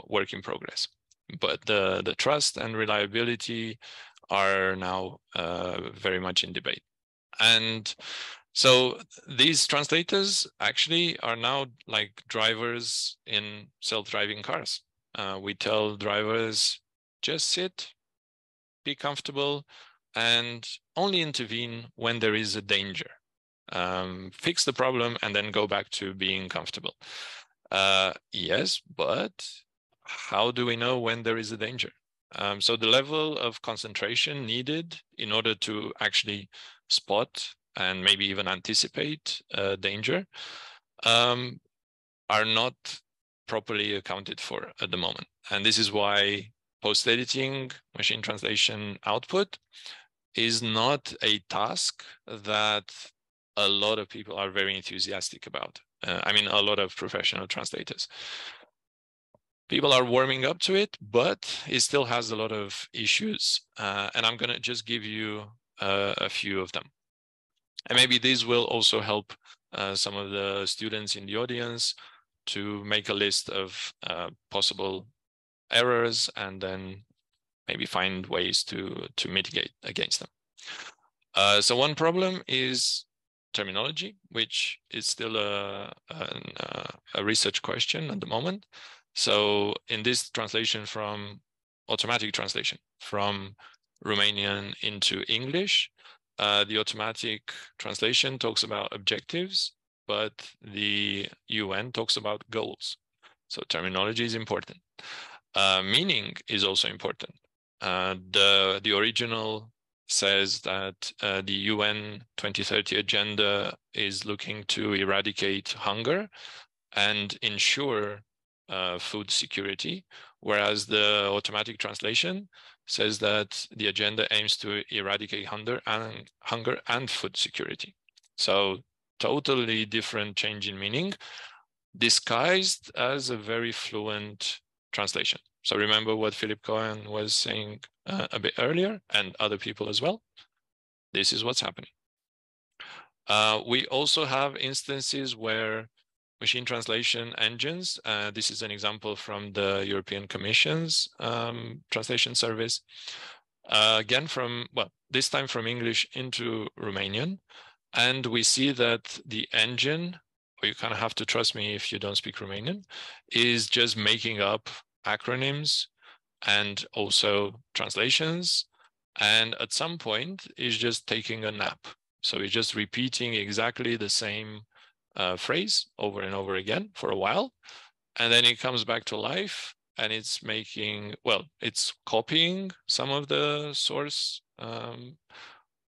work in progress. But the trust and reliability are now very much in debate. And so these translators actually are now like drivers in self-driving cars. We tell drivers, just sit, be comfortable, and only intervene when there is a danger. Fix the problem and then go back to being comfortable. Yes, but how do we know when there is a danger? So the level of concentration needed in order to actually spot and maybe even anticipate danger are not properly accounted for at the moment. And this is why post-editing machine translation output is not a task that a lot of people are very enthusiastic about. I mean, a lot of professional translators. People are warming up to it, but it still has a lot of issues. And I'm going to just give you a few of them. And maybe these will also help some of the students in the audience to make a list of possible errors and then maybe find ways to mitigate against them. So one problem is terminology, which is still a research question at the moment. So in this translation from automatic translation from Romanian into English, the automatic translation talks about objectives, but the UN talks about goals. So terminology is important. Meaning is also important. The original says that the UN 2030 agenda is looking to eradicate hunger and ensure food security, whereas the automatic translation says that the agenda aims to eradicate hunger and food security. So totally different change in meaning, disguised as a very fluent translation. So remember what Philip Cohen was saying a bit earlier, and other people as well. This is what's happening. We also have instances where machine translation engines, this is an example from the European Commission's translation service, again this time from English into Romanian. And we see that the engine, or you kind of have to trust me if you don't speak Romanian, is just making up acronyms and also translations. And at some point is just taking a nap. So it's just repeating exactly the same phrase over and over again for a while. And then it comes back to life and it's it's copying some of the source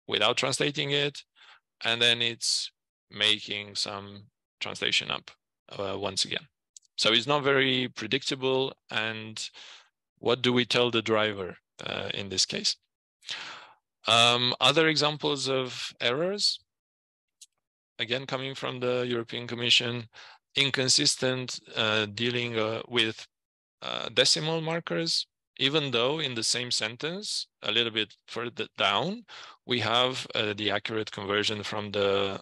without translating it. And then it's making some translation up once again. So it's not very predictable. And what do we tell the driver in this case? Other examples of errors, again, coming from the European Commission, inconsistent dealing with decimal markers, even though in the same sentence, a little bit further down, we have the accurate conversion from the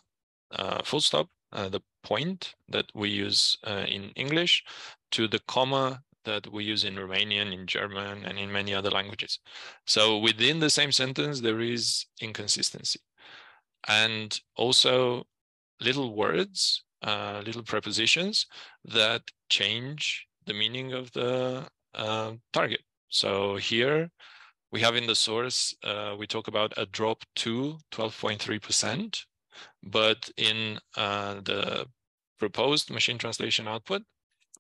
full stop, the point that we use in English, to the comma that we use in Romanian, in German, and in many other languages. So within the same sentence, there is inconsistency. And also little words, little prepositions that change the meaning of the target. So here we have in the source, we talk about a drop to 12.3%, but in the proposed machine translation output,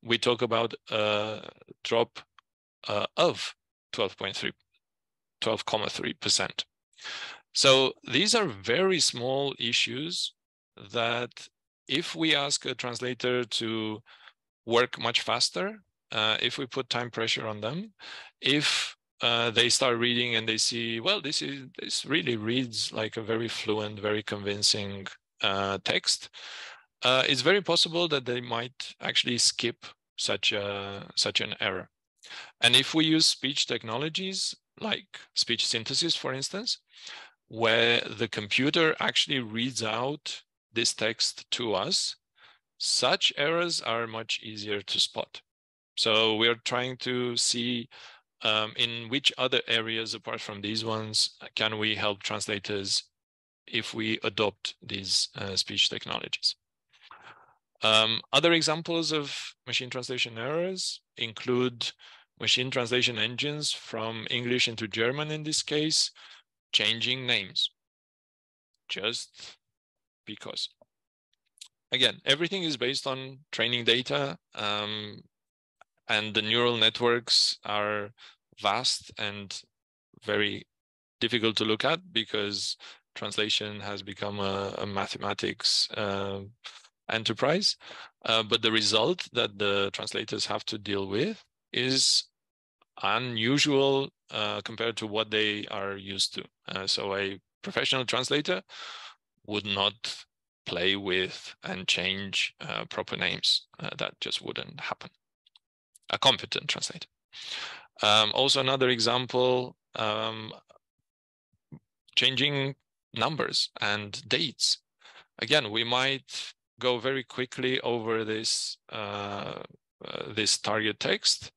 we talk about a drop of 12.3%. So these are very small issues that if we ask a translator to work much faster, if we put time pressure on them, if they start reading and they see, well, this really reads like a very fluent, very convincing text, it's very possible that they might actually skip such an error. And if we use speech technologies like speech synthesis, for instance, where the computer actually reads out this text to us, such errors are much easier to spot. So we are trying to see in which other areas apart from these ones can we help translators if we adopt these speech technologies. Other examples of machine translation errors include machine translation engines from English into German, in this case, changing names just because. Again, everything is based on training data, and the neural networks are vast and very difficult to look at because translation has become a mathematics enterprise. But the result that the translators have to deal with is unusual compared to what they are used to. So a professional translator would not play with and change proper names. That just wouldn't happen. A competent translator. Also another example, changing numbers and dates. Again, we might go very quickly over this this target text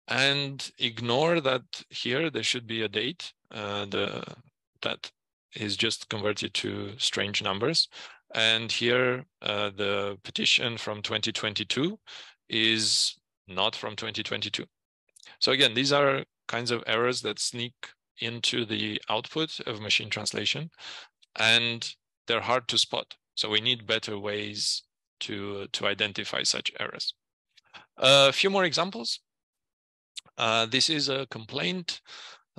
and ignore that here there should be a date that is just converted to strange numbers. And here the petition from 2022 is not from 2022. So again, these are kinds of errors that sneak into the output of machine translation, and they're hard to spot. So we need better ways to identify such errors. A few more examples. This is a complaint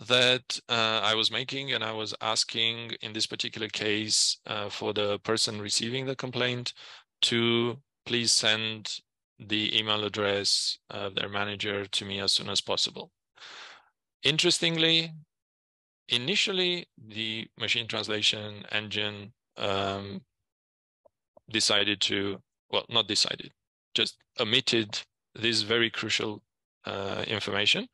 that I was making, and I was asking in this particular case for the person receiving the complaint to please send the email address of their manager to me as soon as possible. Interestingly, initially the machine translation engine decided to, well, not decided, just omitted this very crucial information.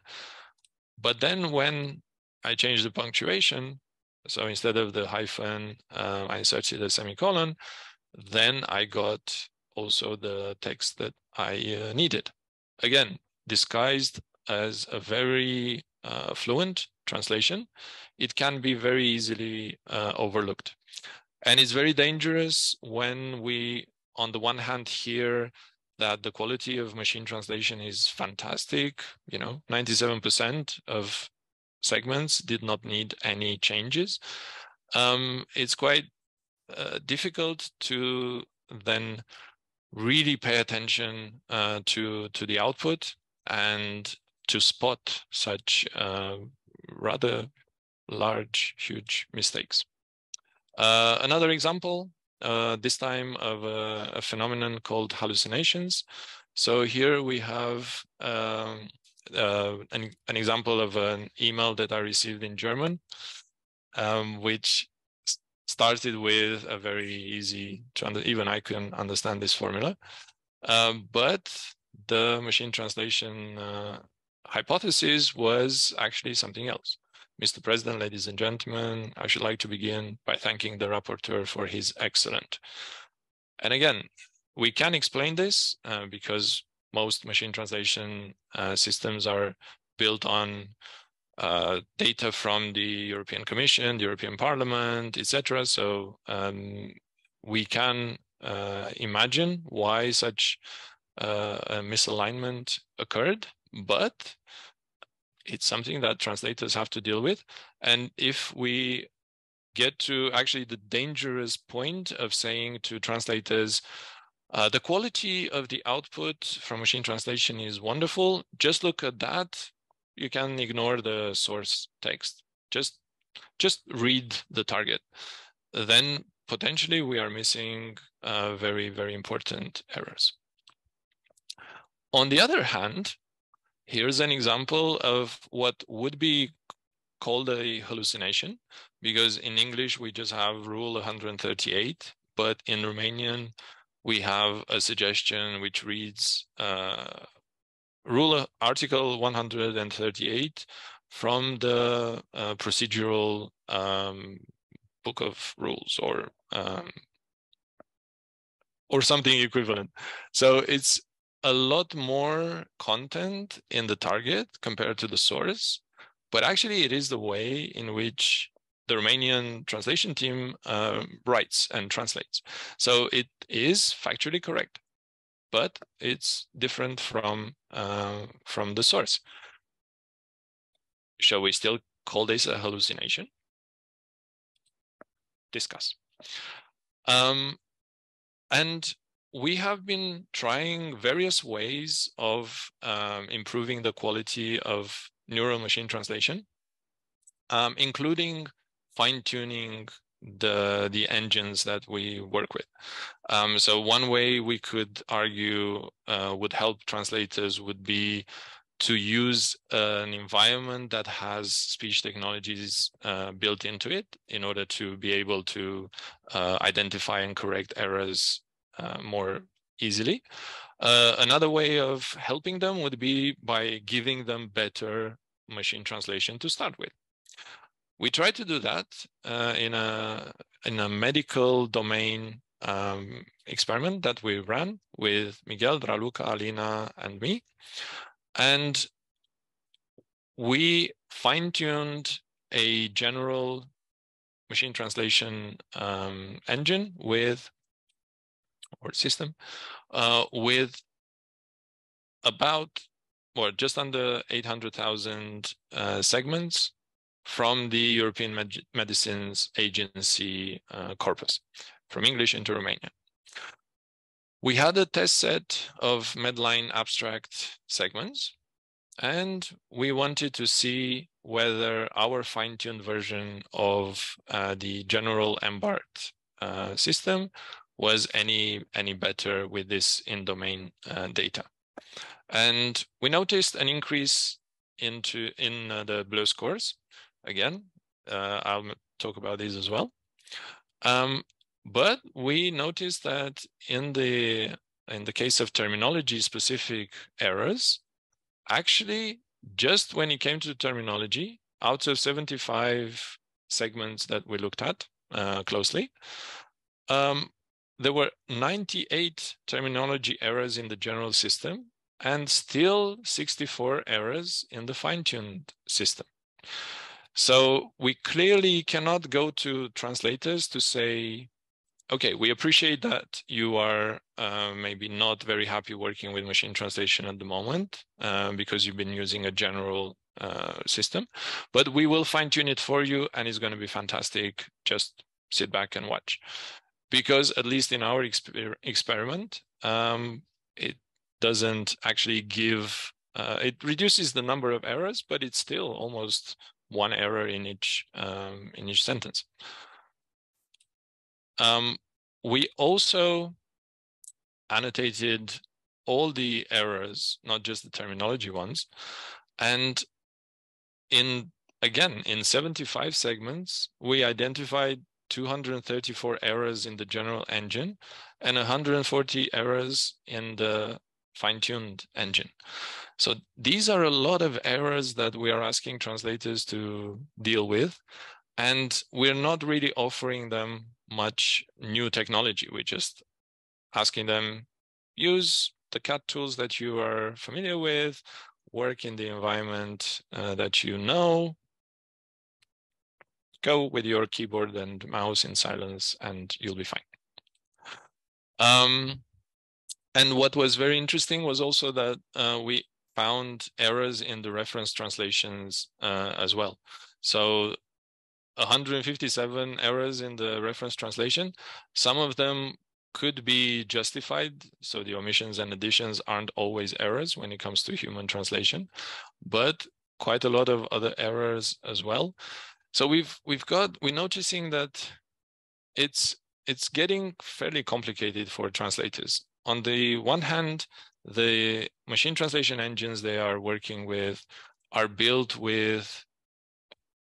But then when I changed the punctuation, so instead of the hyphen, I inserted a semicolon, then I got also the text that I needed. Again, disguised as a very fluent translation, it can be very easily overlooked. And it's very dangerous when we, on the one hand, hear that the quality of machine translation is fantastic. 97% of segments did not need any changes. It's quite difficult to then really pay attention to the output and to spot such rather large, huge mistakes. Another example, this time of a phenomenon called hallucinations. So here we have an example of an email that I received in German, which started with a very easy even I can understand this formula. But the machine translation hypothesis was actually something else. Mr. President, ladies and gentlemen, I should like to begin by thanking the rapporteur for his excellent. And again, we can explain this because most machine translation systems are built on data from the European Commission, the European Parliament, etc. So we can imagine why such a misalignment occurred, but it's something that translators have to deal with. And if we get to actually the dangerous point of saying to translators, the quality of the output from machine translation is wonderful, just look at that, you can ignore the source text. Just read the target. Then potentially we are missing very, very important errors. On the other hand, here's an example of what would be called a hallucination, because in English we just have rule 138, but in Romanian we have a suggestion which reads article 138 from the procedural book of rules or something equivalent. So it's a lot more content in the target compared to the source, but actually it is the way in which the Romanian translation team writes and translates. So it is factually correct, but it's different from the source. Shall we still call this a hallucination? Discuss. And we have been trying various ways of improving the quality of neural machine translation, including fine-tuning the engines that we work with. So one way we could argue would help translators would be to use an environment that has speech technologies built into it in order to be able to identify and correct errors more easily. Another way of helping them would be by giving them better machine translation to start with. We try to do that in a medical domain experiment that we ran with Miguel, Raluca, Alina, and me. And we fine-tuned a general machine translation engine with, or system, with about, or just under 800,000 segments from the European Medicines Agency corpus, from English into Romanian. We had a test set of Medline abstract segments, and we wanted to see whether our fine-tuned version of the general EMBART system was any better with this in-domain data. And we noticed an increase in the BLEU scores. Again, I'll talk about these as well. But we noticed that in the case of terminology-specific errors, actually, just when it came to terminology, out of 75 segments that we looked at closely, there were 98 terminology errors in the general system and still 64 errors in the fine-tuned system. So we clearly cannot go to translators to say, okay, we appreciate that you are maybe not very happy working with machine translation at the moment because you've been using a general system, but we will fine-tune it for you and it's going to be fantastic. Just sit back and watch. Because at least in our experiment, it doesn't actually give, it reduces the number of errors, but it's still almost one error in each sentence. We also annotated all the errors, not just the terminology ones. And in 75 segments, we identified 234 errors in the general engine and 140 errors in the fine-tuned engine. So these are a lot of errors that we are asking translators to deal with. And we're not really offering them much new technology. We're just asking them, use the CAT tools that you are familiar with, work in the environment that you know, go with your keyboard and mouse in silence, and you'll be fine. And what was very interesting was also that we found errors in the reference translations as well. So 157 errors in the reference translation. Some of them could be justified. So the omissions and additions aren't always errors when it comes to human translation, but quite a lot of other errors as well. So we're noticing that it's getting fairly complicated for translators. On the one hand, the machine translation engines they are working with are built with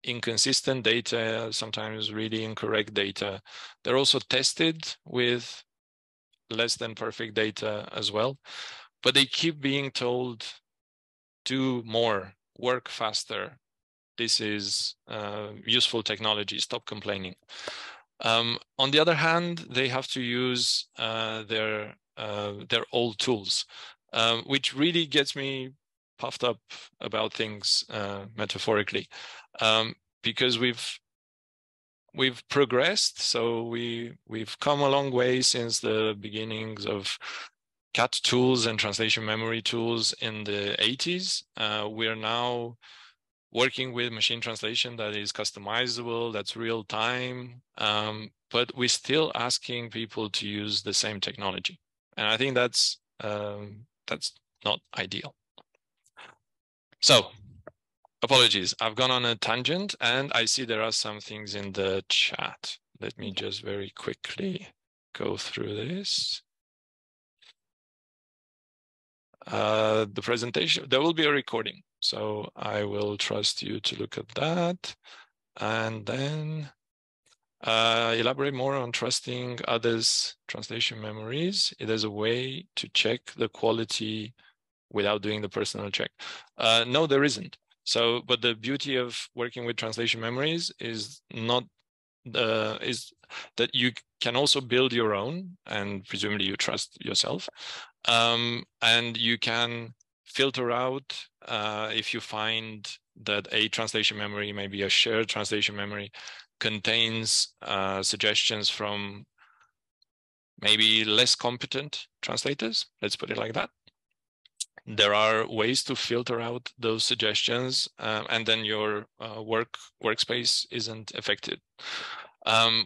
inconsistent data, sometimes really incorrect data. They're also tested with less than perfect data as well, but they keep being told, do more, work faster. This is useful technology, stop complaining. On the other hand, they have to use their old tools, which really gets me puffed up about things metaphorically, because we've progressed. So we've come a long way since the beginnings of CAT tools and translation memory tools in the 80s. We are now working with machine translation that is customizable, that's real time, but we're still asking people to use the same technology, and I think that's not ideal. So, apologies, I've gone on a tangent, and I see there are some things in the chat. Let me just very quickly go through this. The presentation, there will be a recording, so I will trust you to look at that. And then elaborate more on trusting others' translation memories. There's a way to check the quality without doing the personal check. No, there isn't. So, but the beauty of working with translation memories is not is that you can also build your own, and presumably you trust yourself, and you can filter out if you find that a translation memory, maybe a shared translation memory, contains suggestions from maybe less competent translators, let's put it like that. There are ways to filter out those suggestions, and then your workspace isn't affected.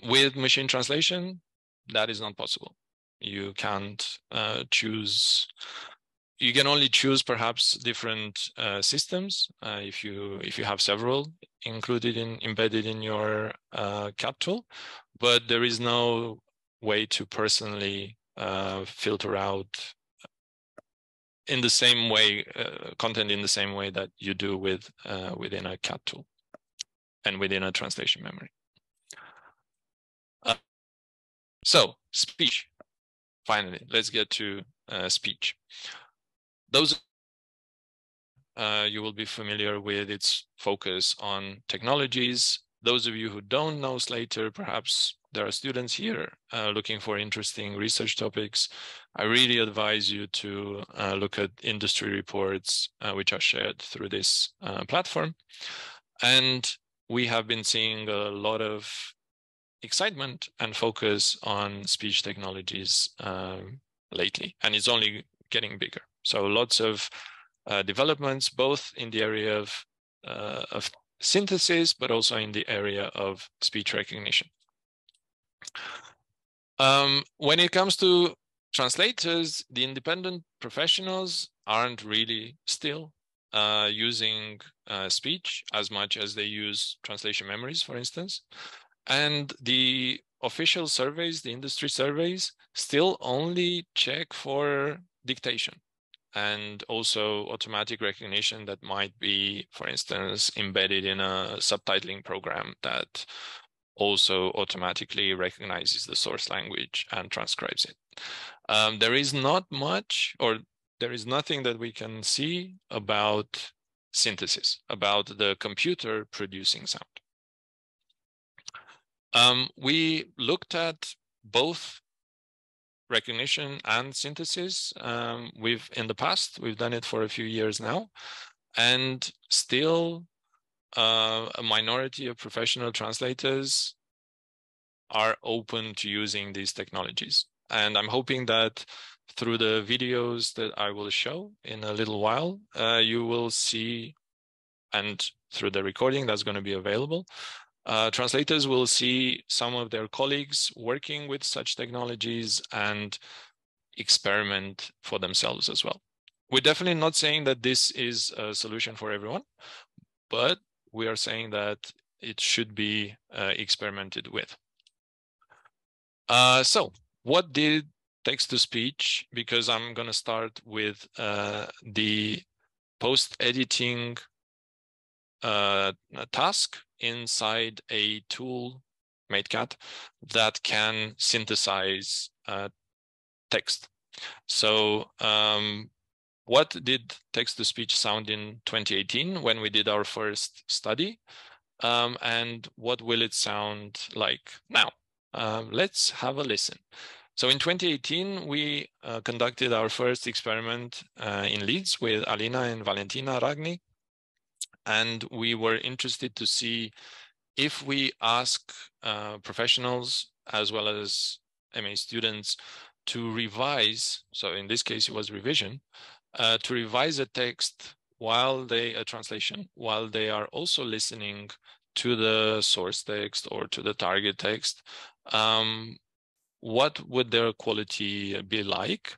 With machine translation, that is not possible. You can't choose. You can only choose perhaps different systems if you have several embedded in your CAT tool, but there is no way to personally filter out in the same way content in the same way that you do with within a CAT tool and within a translation memory. So speech. Finally, let's get to speech. Those you will be familiar with its focus on technologies. Those of you who don't know Slater, perhaps there are students here looking for interesting research topics. I really advise you to look at industry reports which are shared through this platform. And we have been seeing a lot of excitement and focus on speech technologies lately, and it's only getting bigger. So lots of developments, both in the area of synthesis, but also in the area of speech recognition. When it comes to translators, the independent professionals aren't really still using speech as much as they use translation memories, for instance. And the official surveys, the industry surveys, still only check for dictation and also automatic recognition that might be, for instance, embedded in a subtitling program that also automatically recognizes the source language and transcribes it. There is not much, or there is nothing that we can see about synthesis, about the computer producing sound. We looked at both recognition and synthesis. In the past, we've done it for a few years now, and still a minority of professional translators are open to using these technologies. And I'm hoping that through the videos that I will show in a little while, you will see, and through the recording that's going to be available, translators will see some of their colleagues working with such technologies and experiment for themselves as well. We're definitely not saying that this is a solution for everyone, but we are saying that it should be experimented with. So what did text-to-speech, because I'm going to start with the post-editing task inside a tool, MateCat, that can synthesize text. So what did text-to-speech sound in 2018 when we did our first study? And what will it sound like now? Let's have a listen. So in 2018, we conducted our first experiment in Leeds with Alina and Valentina Ragni. And we were interested to see if we ask professionals as well as MA students to revise, so in this case it was revision, to revise a text while a translation, while they are also listening to the source text or to the target text, what would their quality be like?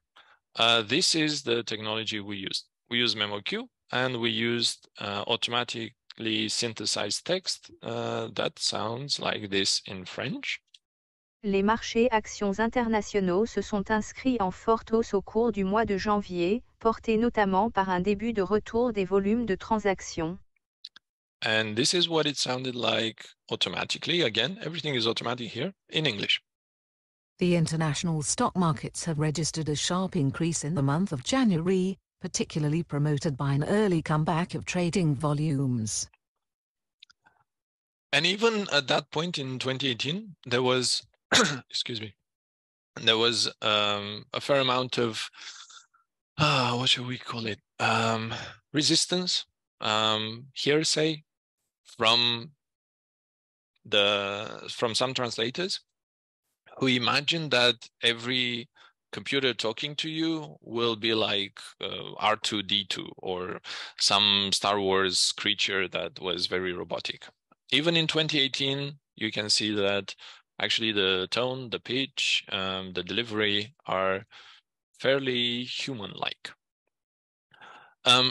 This is the technology we used. We used MemoQ, and we used automatically synthesized text that sounds like this in French. Les marchés actions internationaux se sont inscrits en forte hausse au cours du mois de janvier, portés notamment par un début de retour des volumes de transactions. And this is what it sounded like automatically. Again, everything is automatic here in English. The international stock markets have registered a sharp increase in the month of January, particularly promoted by an early comeback of trading volumes. And even at that point in 2018, there was, excuse me, there was a fair amount of, what should we call it? Resistance, hearsay from some translators who imagine that every computer talking to you will be like R2-D2 or some Star Wars creature that was very robotic. Even in 2018, you can see that actually the tone, the pitch, the delivery are fairly human-like.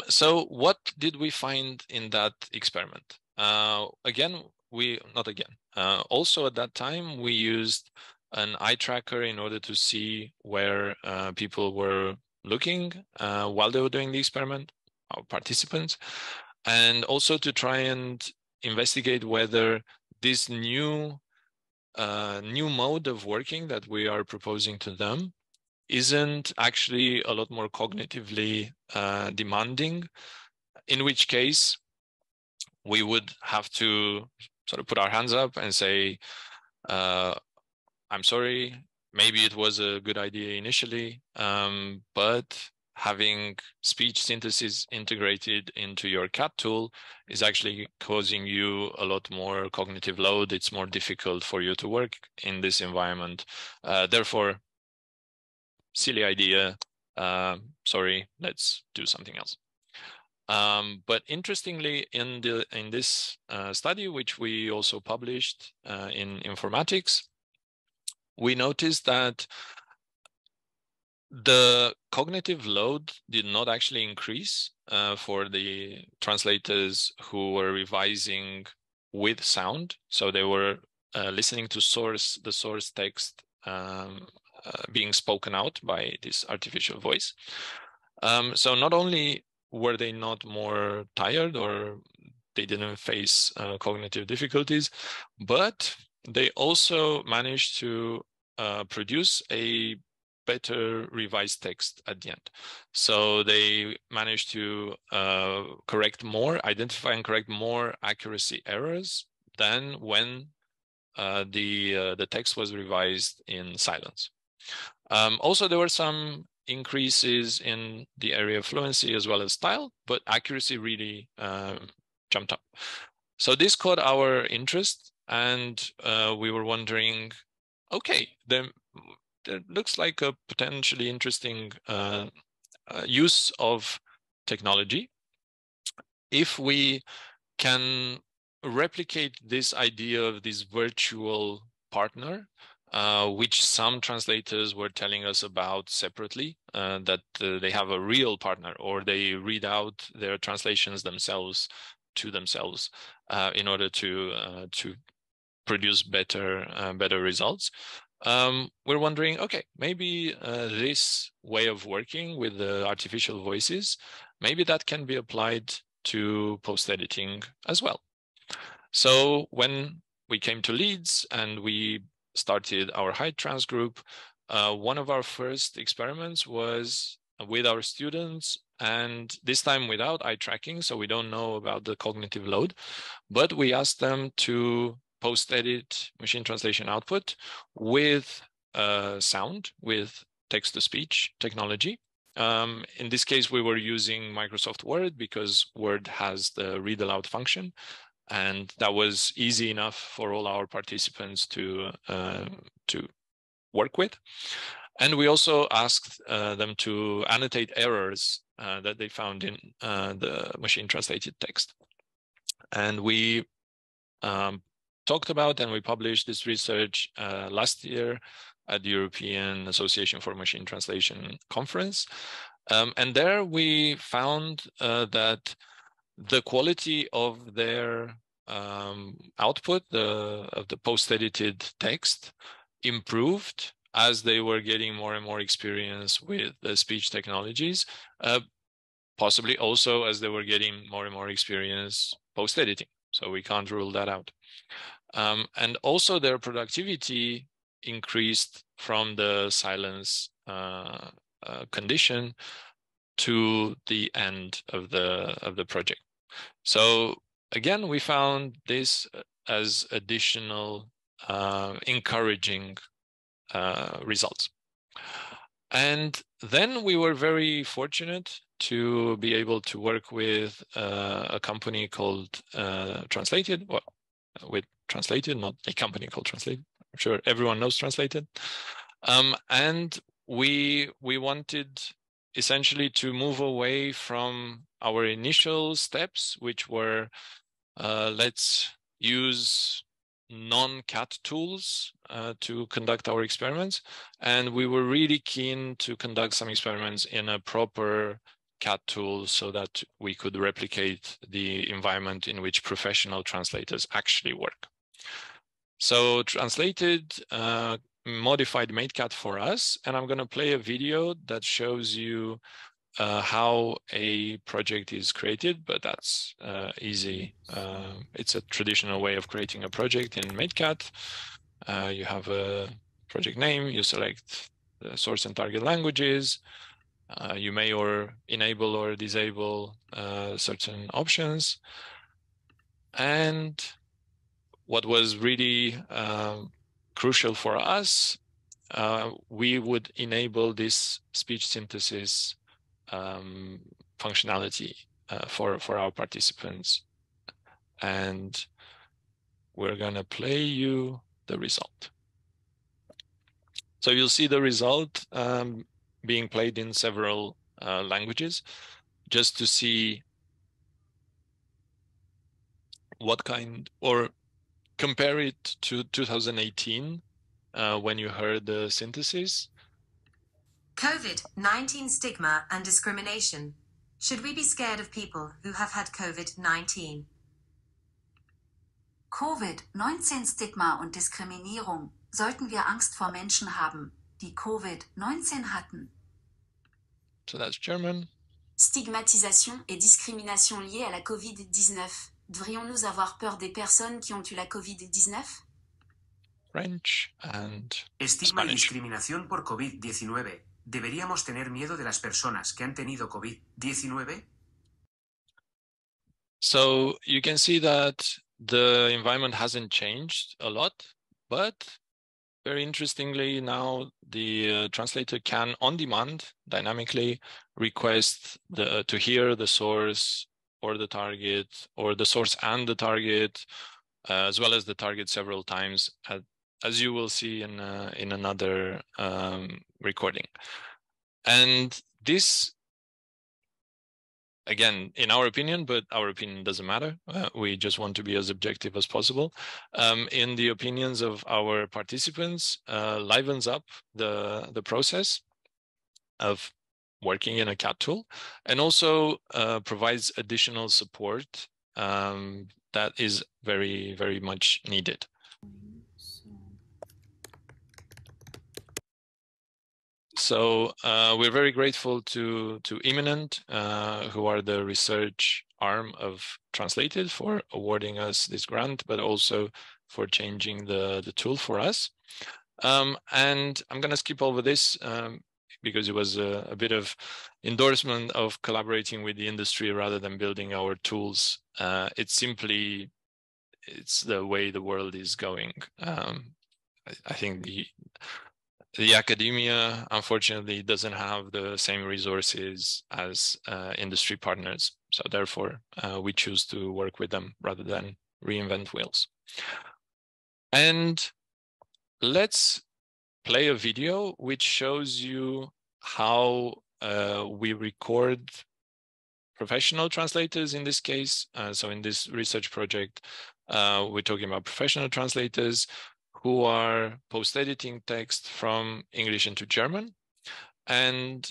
So what did we find in that experiment? Also at that time, we used an eye tracker in order to see where people were looking while they were doing the experiment, our participants, and also to try and investigate whether this new mode of working that we are proposing to them isn't actually a lot more cognitively demanding, in which case we would have to sort of put our hands up and say, I'm sorry, maybe it was a good idea initially, but having speech synthesis integrated into your CAT tool is actually causing you a lot more cognitive load. It's more difficult for you to work in this environment. Therefore, silly idea, sorry, let's do something else. But interestingly, in this study, which we also published in Informatics, we noticed that the cognitive load did not actually increase for the translators who were revising with sound. So they were listening to the source text being spoken out by this artificial voice. So not only were they not more tired or they didn't face cognitive difficulties, but they also managed to produce a better revised text at the end. So they managed to identify and correct more accuracy errors than when the text was revised in silence. Also, there were some increases in the area of fluency as well as style, but accuracy really jumped up. So this caught our interest, and we were wondering, okay, there looks like a potentially interesting use of technology. If we can replicate this idea of this virtual partner, which some translators were telling us about separately, that they have a real partner, or they read out their translations themselves to themselves in order to produce better results. We're wondering, okay, maybe this way of working with the artificial voices, maybe that can be applied to post-editing as well. So when we came to Leeds and we started our HyTrans group, one of our first experiments was with our students, and this time without eye tracking, so we don't know about the cognitive load, but we asked them to post-edit machine translation output with sound, with text-to-speech technology. In this case, we were using Microsoft Word because Word has the read aloud function, and that was easy enough for all our participants to work with. And we also asked them to annotate errors that they found in the machine translated text. And we talked about and we published this research last year at the European Association for Machine Translation conference. And there we found that the quality of their output, of the post-edited text, improved as they were getting more and more experience with the speech technologies, possibly also as they were getting more and more experience post-editing. So we can't rule that out. And also their productivity increased from the silence condition to the end of the project. So again, we found this as additional encouraging results. And then we were very fortunate to be able to work with a company called Translated, well, with Translated, not a company called Translated. I'm sure everyone knows Translated. And we wanted essentially to move away from our initial steps, which were let's use non-CAT tools to conduct our experiments. And we were really keen to conduct some experiments in a proper CAT tool so that we could replicate the environment in which professional translators actually work. So Translated modified MateCat for us, and I'm going to play a video that shows you how a project is created, but that's easy. It's a traditional way of creating a project in MateCat. You have a project name, you select the source and target languages, you may or enable or disable certain options. And what was really crucial for us, we would enable this speech synthesis functionality for our participants. And we're going to play you the result. So you'll see the result being played in several languages, just to see what kind, or compare it to 2018 when you heard the synthesis. COVID-19 stigma and discrimination. Should we be scared of people who have had COVID-19? Covid-19 Stigma und Diskriminierung. Sollten wir Angst vor Menschen haben, die Covid-19 hatten? So that's German. Stigmatisation et discrimination liées à la Covid-19. Devrions-nous avoir peur des personnes qui ont eu la Covid-19? French and Estigma y Spanish. discriminación por COVID-19. ¿Deberíamos tener miedo de las personas que han tenido COVID-19? So you can see that the environment hasn't changed a lot, but very interestingly now the translator can on demand dynamically request to hear the source or the target, or the source and the target, as well as the target several times, as you will see in another recording. And this, again, in our opinion, but our opinion doesn't matter. We just want to be as objective as possible. In the opinions of our participants, livens up the process of working in a CAT tool, and also provides additional support that is very, very much needed. So we're very grateful to Eminent, who are the research arm of Translated, for awarding us this grant, but also for changing the tool for us. And I'm going to skip over this because it was a bit of endorsement of collaborating with the industry rather than building our tools. It's the way the world is going. I think the academia, unfortunately, doesn't have the same resources as industry partners. So therefore, we choose to work with them rather than reinvent wheels. And let's play a video which shows you how we record professional translators in this case. So in this research project, we're talking about professional translators who are post-editing text from English into German. And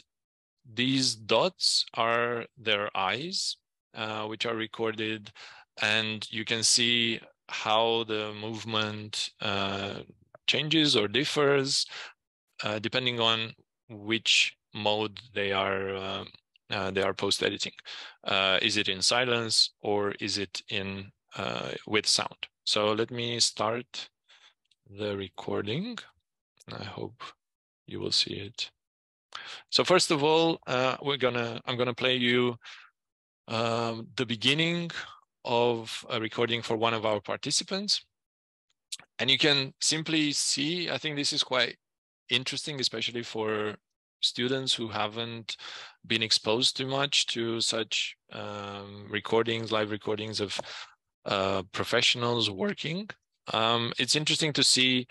these dots are their eyes, which are recorded. And you can see how the movement changes or differs depending on which mode they are post-editing. Is it in silence or is it in with sound? So let me start the recording. I hope you will see it. So first of all, I'm gonna play you the beginning of a recording for one of our participants. And you can simply see, I think this is quite interesting, especially for students who haven't been exposed too much to such recordings, live recordings of professionals working. It's interesting to see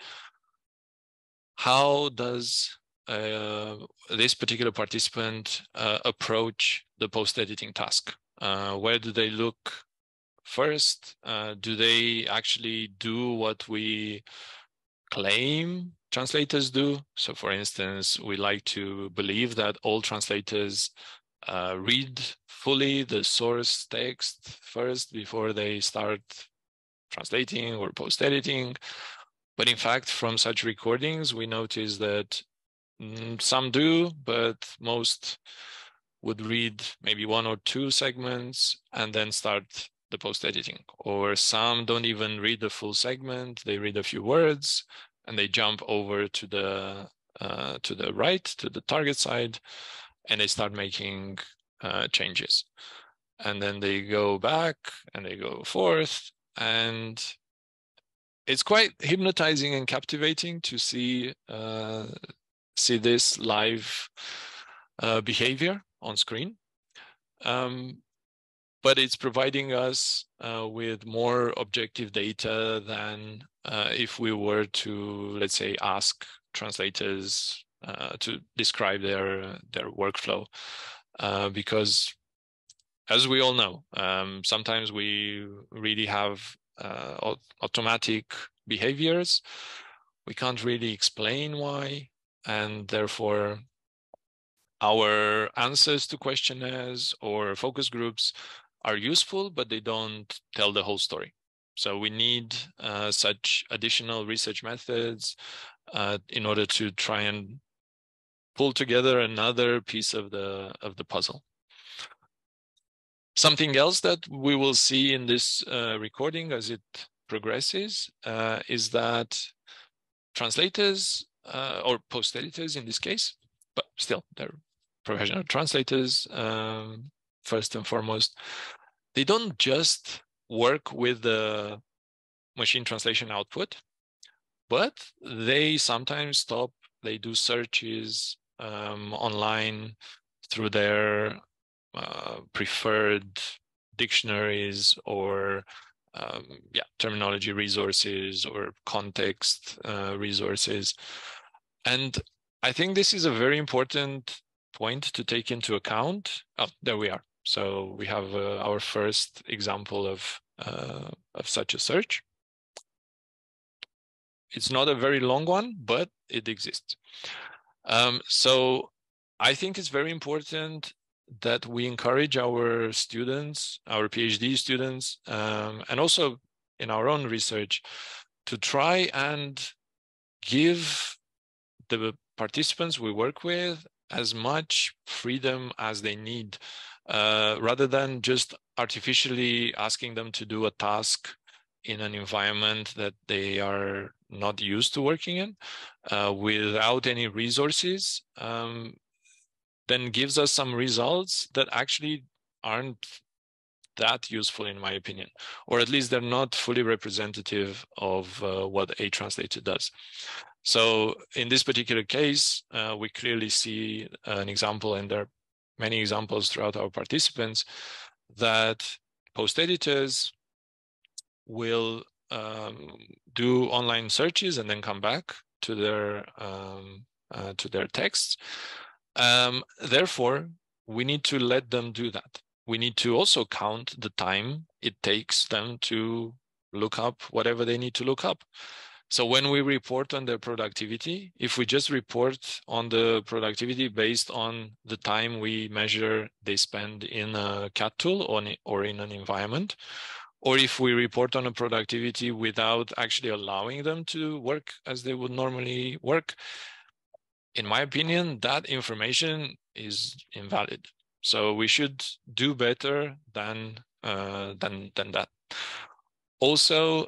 how does this particular participant approach the post-editing task. Where do they look first? Do they actually do what we claim translators do? So for instance, we like to believe that all translators read fully the source text first before they start translating or post-editing. But in fact, from such recordings, we notice that some do, but most would read maybe one or two segments and then start the post-editing. Or some don't even read the full segment, they read a few words and they jump over to the right, to the target side, and they start making changes. And then they go back and they go forth, and it's quite hypnotizing and captivating to see this live behavior on screen. But it's providing us with more objective data than if we were to, let's say, ask translators to describe their workflow. Because as we all know, sometimes we really have automatic behaviors. We can't really explain why, and therefore our answers to questionnaires or focus groups are useful, but they don't tell the whole story. So we need such additional research methods in order to try and pull together another piece of the puzzle. Something else that we will see in this recording as it progresses is that translators or post-editors in this case, but still they're professional translators first and foremost, they don't just work with the machine translation output, but they sometimes stop, they do searches online through their preferred dictionaries or terminology resources or context resources. And I think this is a very important point to take into account. Oh, there we are. So we have our first example of such a search. It's not a very long one, but it exists. So I think it's very important that we encourage our students, our PhD students, and also in our own research, to try and give the participants we work with as much freedom as they need, rather than just artificially asking them to do a task in an environment that they are not used to working in, without any resources. Then gives us some results that actually aren't that useful, in my opinion, or at least they're not fully representative of what a translator does. So in this particular case, we clearly see an example, and there are many examples throughout our participants, that post-editors will do online searches and then come back to their texts. Therefore, we need to let them do that. We need to also count the time it takes them to look up whatever they need to look up. So when we report on their productivity, if we just report on the productivity based on the time we measure they spend in a CAT tool or in an environment, or if we report on a productivity without actually allowing them to work as they would normally work, in my opinion, that information is invalid. So we should do better than that. Also,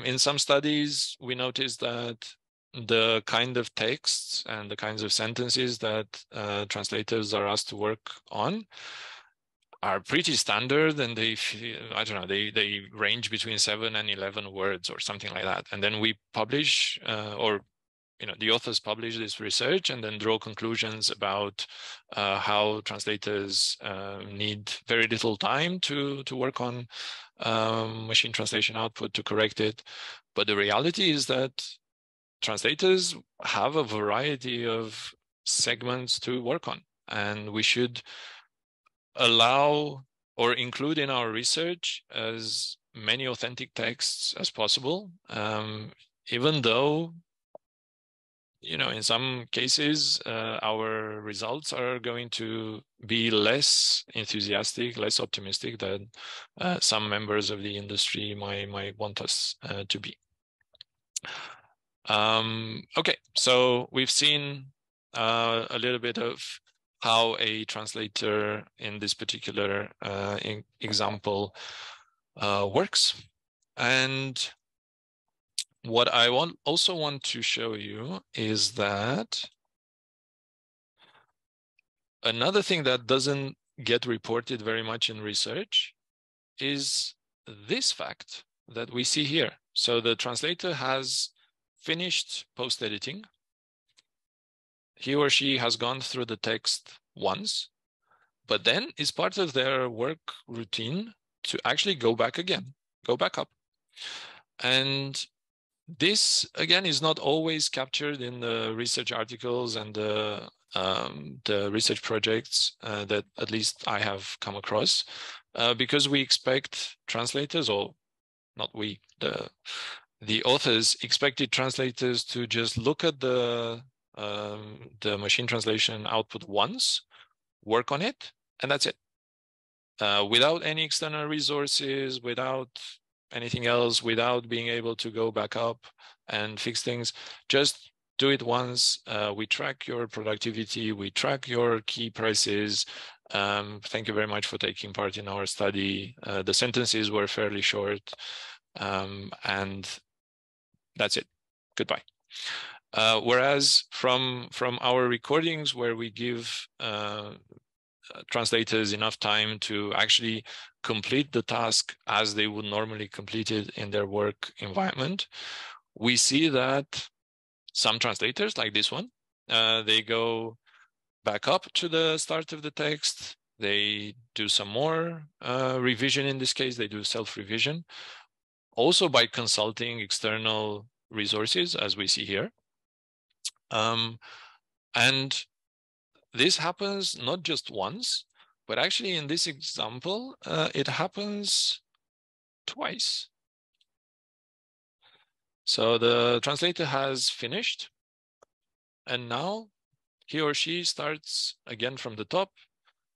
in some studies, we noticed that the kind of texts and the kinds of sentences that translators are asked to work on are pretty standard, and I don't know, they range between 7 and 11 words or something like that. And then we publish, or the authors publish this research and then draw conclusions about how translators need very little time to work on machine translation output to correct it. But the reality is that translators have a variety of segments to work on, and we should allow or include in our research as many authentic texts as possible, even though in some cases our results are going to be less enthusiastic, less optimistic than some members of the industry might want us to be. Okay, so we've seen a little bit of how a translator in this particular example works. And what I also want to show you is that another thing that doesn't get reported very much in research is this fact that we see here. So the translator has finished post-editing. He or she has gone through the text once, but then it's part of their work routine to actually go back up. And this, again, is not always captured in the research articles and the research projects that at least I have come across, because we expect translators, or not we, the authors expected translators to just look at the machine translation output once, work on it, and that's it. Without any external resources, without anything else, without being able to go back up and fix things, just do it once. We track your productivity, we track your key prices. Thank you very much for taking part in our study. The sentences were fairly short, and that's it. Goodbye. Whereas from our recordings, where we give translators enough time to actually complete the task as they would normally complete it in their work environment, we see that some translators, like this one, they go back up to the start of the text, they do some more revision. In this case, they do self-revision, also by consulting external resources, as we see here. And this happens not just once, but actually in this example, it happens twice. So the translator has finished, and now he or she starts again from the top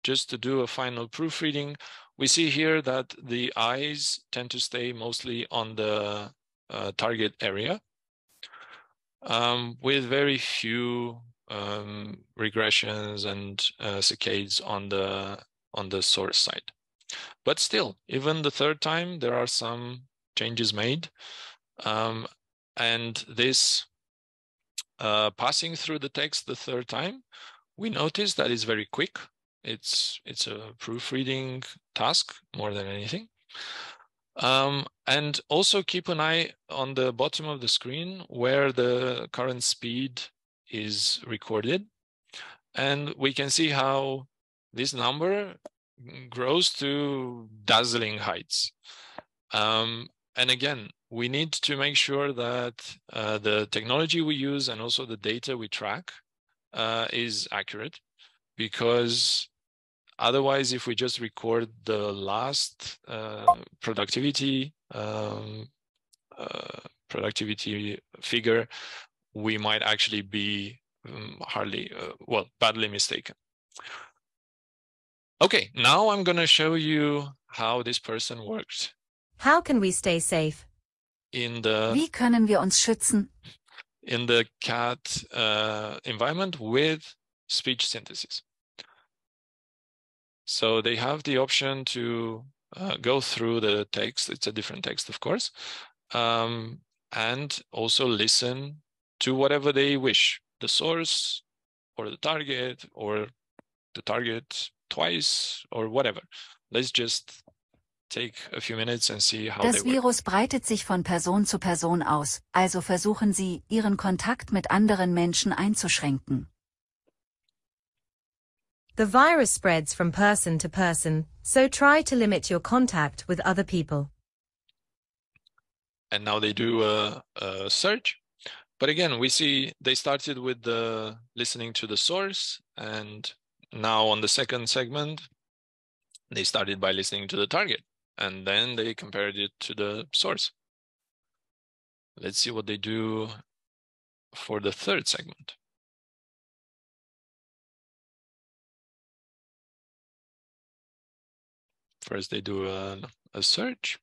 just to do a final proofreading. We see here that the eyes tend to stay mostly on the target area, with very few regressions and saccades on the source side. But still, even the third time, there are some changes made. And this passing through the text the third time, we notice that it's very quick. It's a proofreading task more than anything. And also keep an eye on the bottom of the screen where the current speed is recorded. And we can see how this number grows to dazzling heights. And again, we need to make sure that the technology we use and also the data we track is accurate, because otherwise, if we just record the last productivity figure, we might actually be badly mistaken. Okay, now I'm going to show you how this person worked. How can we stay safe? Wie können wir uns schützen? In the CAT environment with speech synthesis. So they have the option to go through the text. It's a different text, of course, and also listen to whatever they wish, the source or the target twice or whatever. Let's just take a few minutes and see how they Das work. Virus breitet sich von Person zu Person aus, also versuchen Sie, Ihren Kontakt mit anderen Menschen einzuschränken. The virus spreads from person to person, so try to limit your contact with other people. And now they do a search. But again, we see they started with the listening to the source, and now on the second segment, they started by listening to the target, and then they compared it to the source. Let's see what they do for the third segment. First, they do a search.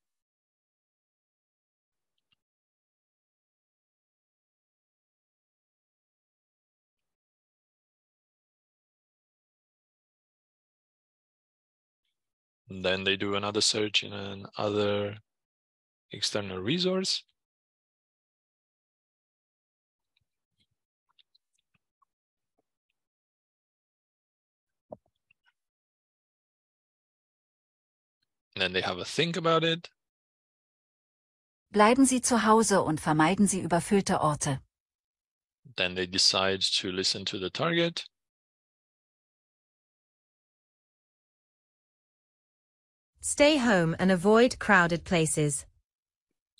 And then they do another search in another external resource. And then they have a think about it. Bleiben Sie zu Hause und vermeiden Sie überfüllte Orte. Then they decide to listen to the target. Stay home and avoid crowded places.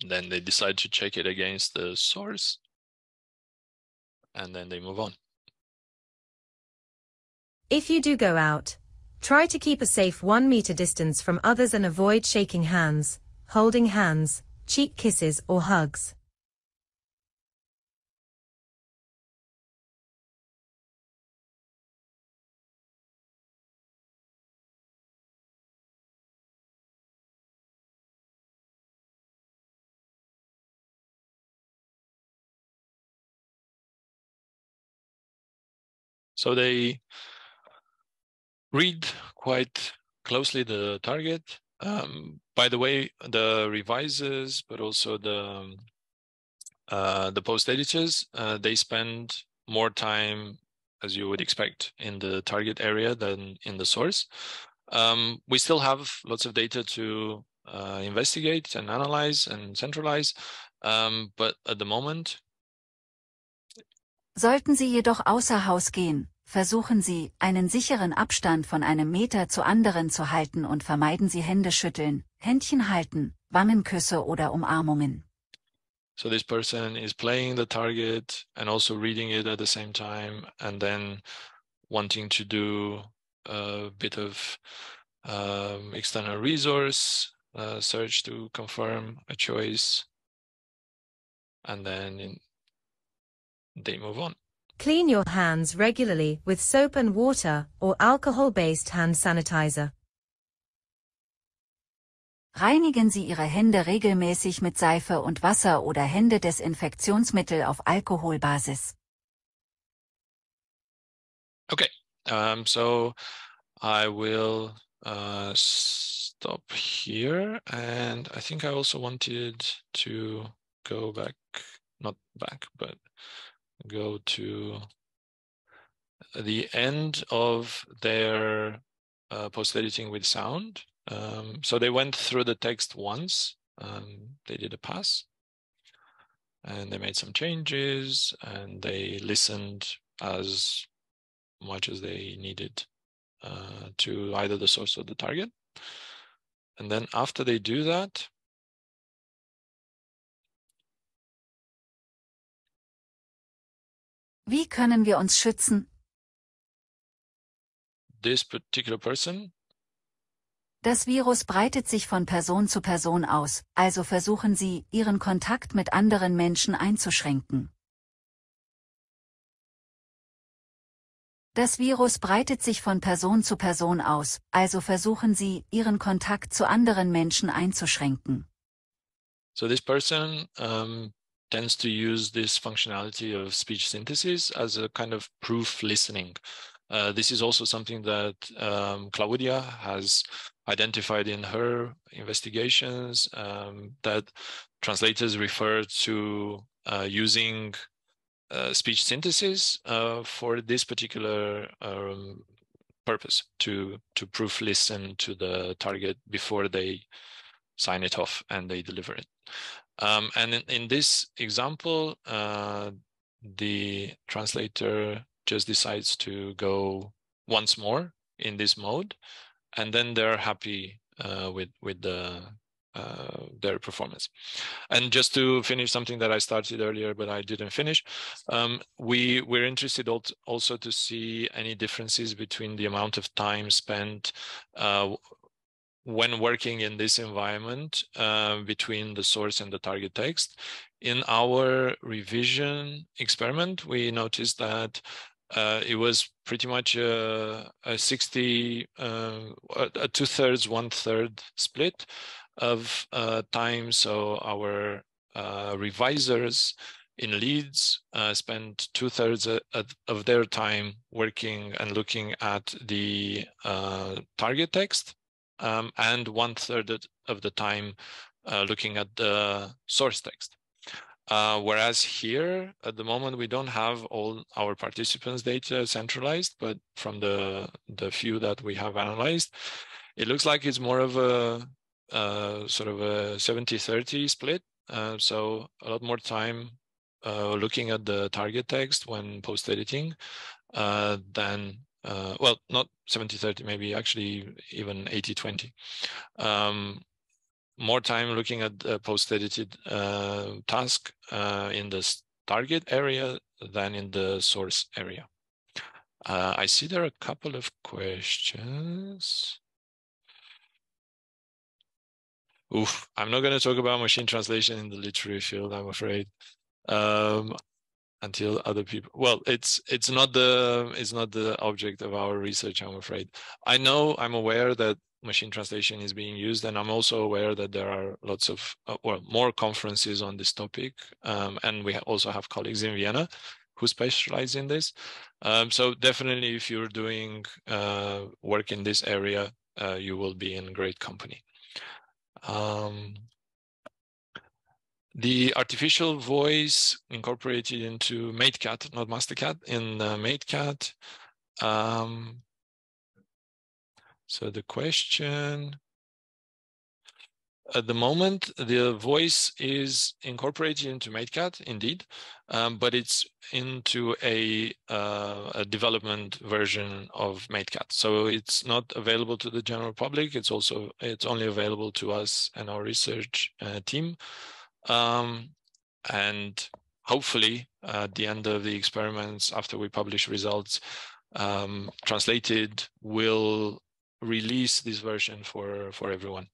Then they decide to check it against the source. And then they move on. If you do go out, try to keep a safe 1 meter distance from others and avoid shaking hands, holding hands, cheek kisses or hugs. So they read quite closely the target. By the way, the revisers, but also the post editors, they spend more time, as you would expect, in the target area than in the source. We still have lots of data to investigate and analyze and centralize, but at the moment. Sollten Sie jedoch außer Haus gehen, versuchen Sie, einen sicheren Abstand von 1 Meter zu anderen zu halten und vermeiden Sie Händeschütteln, Händchen halten, Wangenküsse oder Umarmungen. So this person is playing the target and also reading it at the same time, and then wanting to do a bit of external resource search to confirm a choice, and then they move on. Clean your hands regularly with soap and water or alcohol-based hand sanitizer. Reinigen Sie Ihre Hände regelmäßig mit Seife und Wasser oder Händedesinfektionsmittel auf Alkoholbasis. Okay, so I will stop here, and I think I also wanted to go back, not back, but go to the end of their post-editing with sound. So they went through the text once, they did a pass, and they made some changes, and they listened as much as they needed to either the source or the target. And then after they do that, Wie können wir uns schützen? this particular person, Das Virus breitet sich von Person zu Person aus, also versuchen Sie, Ihren Kontakt mit anderen Menschen einzuschränken. Das Virus breitet sich von Person zu Person aus, also versuchen Sie, Ihren Kontakt zu anderen Menschen einzuschränken. so this person tends to use this functionality of speech synthesis as a kind of proof listening. This is also something that Claudia has identified in her investigations, that translators refer to using speech synthesis for this particular purpose, to proof listen to the target before they sign it off and they deliver it. And in this example, the translator just decides to go once more in this mode, and then they're happy with their performance. And just to finish something that I started earlier, but I didn't finish, we're interested also to see any differences between the amount of time spent when working in this environment between the source and the target text. In our revision experiment, we noticed that it was pretty much a 60, a 2/3, 1/3 split of time. So our revisers in Leeds spent 2/3 of their time working and looking at the target text, and 1/3 of the time looking at the source text. Whereas here, at the moment, we don't have all our participants' data centralized, but from the few that we have analyzed, it looks like it's more of a sort of a 70-30 split. So a lot more time looking at the target text when post-editing than, well, not 70-30, maybe actually even 80-20. More time looking at the post-edited task in the target area than in the source area. I see there are a couple of questions. Oof, I'm not going to talk about machine translation in the literary field, I'm afraid. Until other people, well, it's not the object of our research, I'm afraid. I'm aware that machine translation is being used, and I'm also aware that there are lots of more conferences on this topic, and we also have colleagues in Vienna who specialize in this. So definitely, if you're doing work in this area, you will be in great company. The artificial voice incorporated into MateCat, not Mastercat, in MateCat. So the question, at the moment, the voice is incorporated into MateCat, indeed, but it's into a development version of MateCat. So it's not available to the general public. It's only available to us and our research team. And hopefully at the end of the experiments, after we publish results, Translated will release this version for everyone.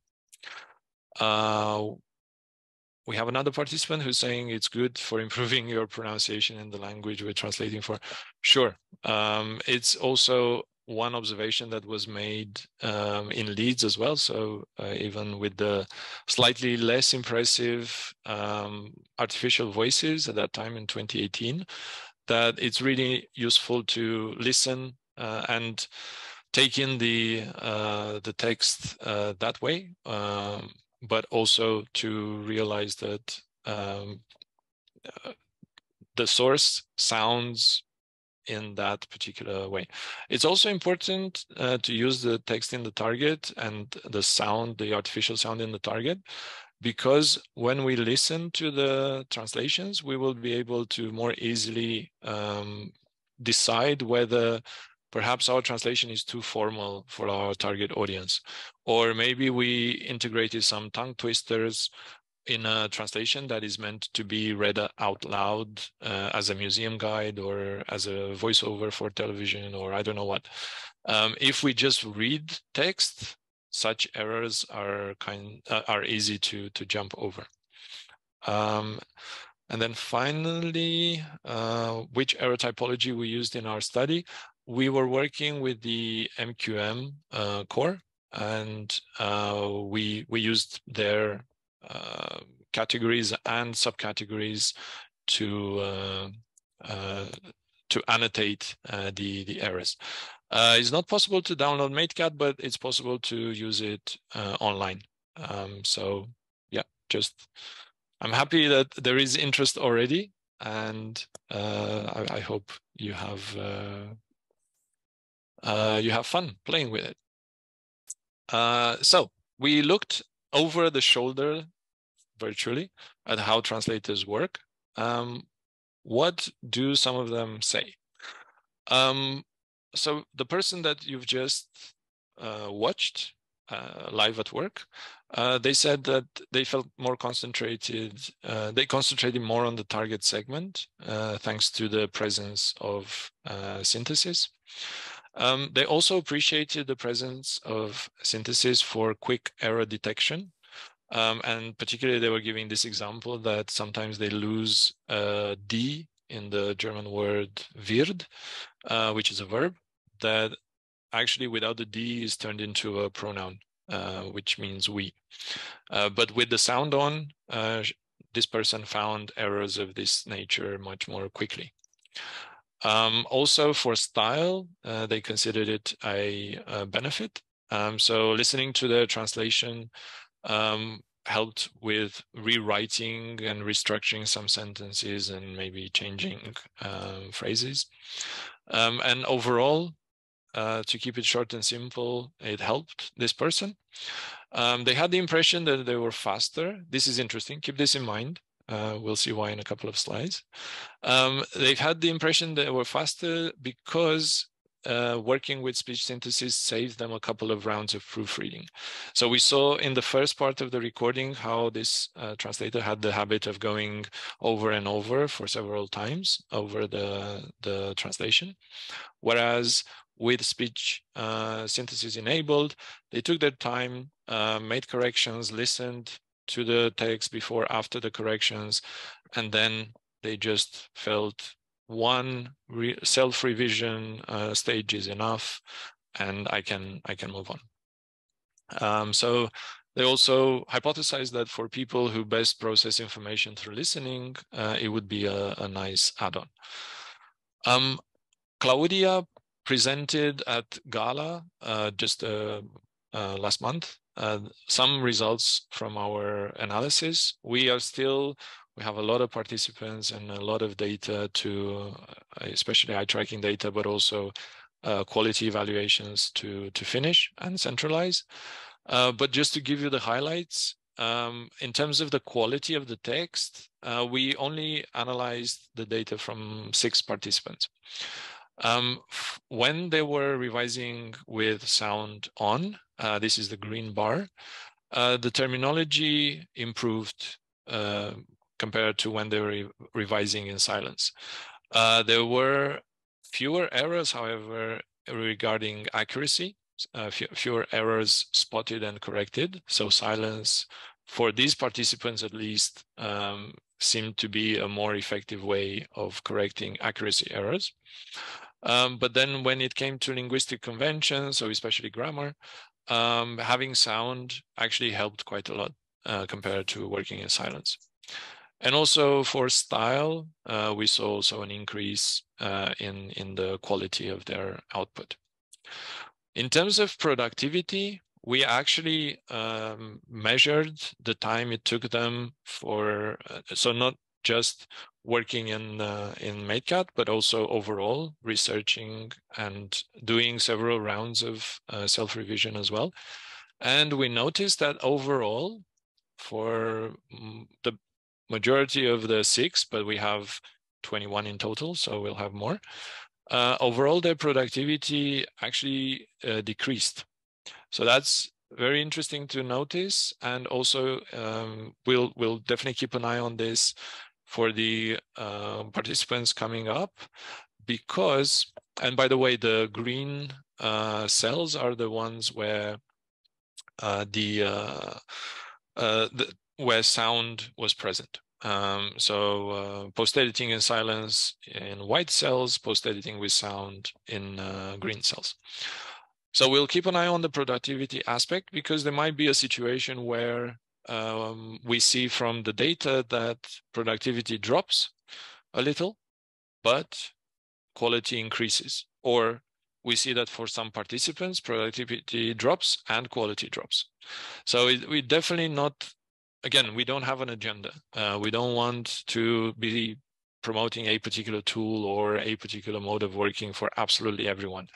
We have another participant who's saying it's good for improving your pronunciation in the language we're translating for. Sure. It's also one observation that was made in Leeds as well. So even with the slightly less impressive artificial voices at that time in 2018, that it's really useful to listen and take in the text that way, but also to realize that the source sounds in that particular way. It's also important to use the text in the target and the sound, the artificial sound in the target, because when we listen to the translations, we will be able to more easily decide whether perhaps our translation is too formal for our target audience, or maybe we integrated some tongue twisters in a translation that is meant to be read out loud as a museum guide or as a voiceover for television, or I don't know what. If we just read text, such errors are easy to jump over. And then finally, which error typology we used in our study? We were working with the MQM core, and we used their categories and subcategories to annotate the errors. It's not possible to download MateCat, but it's possible to use it online. So yeah, I'm happy that there is interest already, and I hope you have you have fun playing with it. So we looked over the shoulder virtually at how translators work. What do some of them say? So the person that you've just watched live at work, they said that they felt more concentrated. They concentrated more on the target segment thanks to the presence of synthesis. They also appreciated the presence of synthesis for quick error detection. And particularly they were giving this example that sometimes they lose D in the German word wird, which is a verb that actually without the D is turned into a pronoun, which means we. But with the sound on, this person found errors of this nature much more quickly. Also for style, they considered it a benefit. So listening to the translation helped with rewriting and restructuring some sentences and maybe changing phrases. And overall, to keep it short and simple, it helped this person. They had the impression that they were faster. This is interesting. Keep this in mind. We'll see why in a couple of slides. They've had the impression that they were faster because working with speech synthesis saves them a couple of rounds of proofreading. So we saw in the first part of the recording how this translator had the habit of going over and over for several times over the translation. Whereas with speech synthesis enabled, they took their time, made corrections, listened to the text before, after the corrections, and then they just felt one self-revision stage is enough, and I can move on. So they also hypothesized that for people who best process information through listening, it would be a nice add-on. Claudia presented at Gala just last month some results from our analysis. We have a lot of participants and a lot of data to, especially eye tracking data, but also quality evaluations to finish and centralize. But just to give you the highlights, in terms of the quality of the text, we only analyzed the data from 6 participants. When they were revising with sound on, this is the green bar, the terminology improved compared to when they were revising in silence. There were fewer errors, however, regarding accuracy, fewer errors spotted and corrected. So silence, for these participants at least, seemed to be a more effective way of correcting accuracy errors. But then when it came to linguistic conventions, so especially grammar, having sound actually helped quite a lot compared to working in silence. And also for style, we saw also an increase in the quality of their output. In terms of productivity, we actually measured the time it took them for, so not just working in MateCat, but also overall researching and doing several rounds of self-revision as well. And we noticed that overall, for the majority of the 6, but we have 21 in total, so we'll have more. Overall, their productivity actually decreased. So that's very interesting to notice. And also, we'll definitely keep an eye on this for the participants coming up, because, and by the way, the green cells are the ones where where sound was present. So post-editing in silence in white cells, post-editing with sound in green cells. So we'll keep an eye on the productivity aspect, because there might be a situation where we see from the data that productivity drops a little, but quality increases. Or we see that for some participants, productivity drops and quality drops. So we definitely not, again, we don't have an agenda. We don't want to be promoting a particular tool or a particular mode of working for absolutely everyone.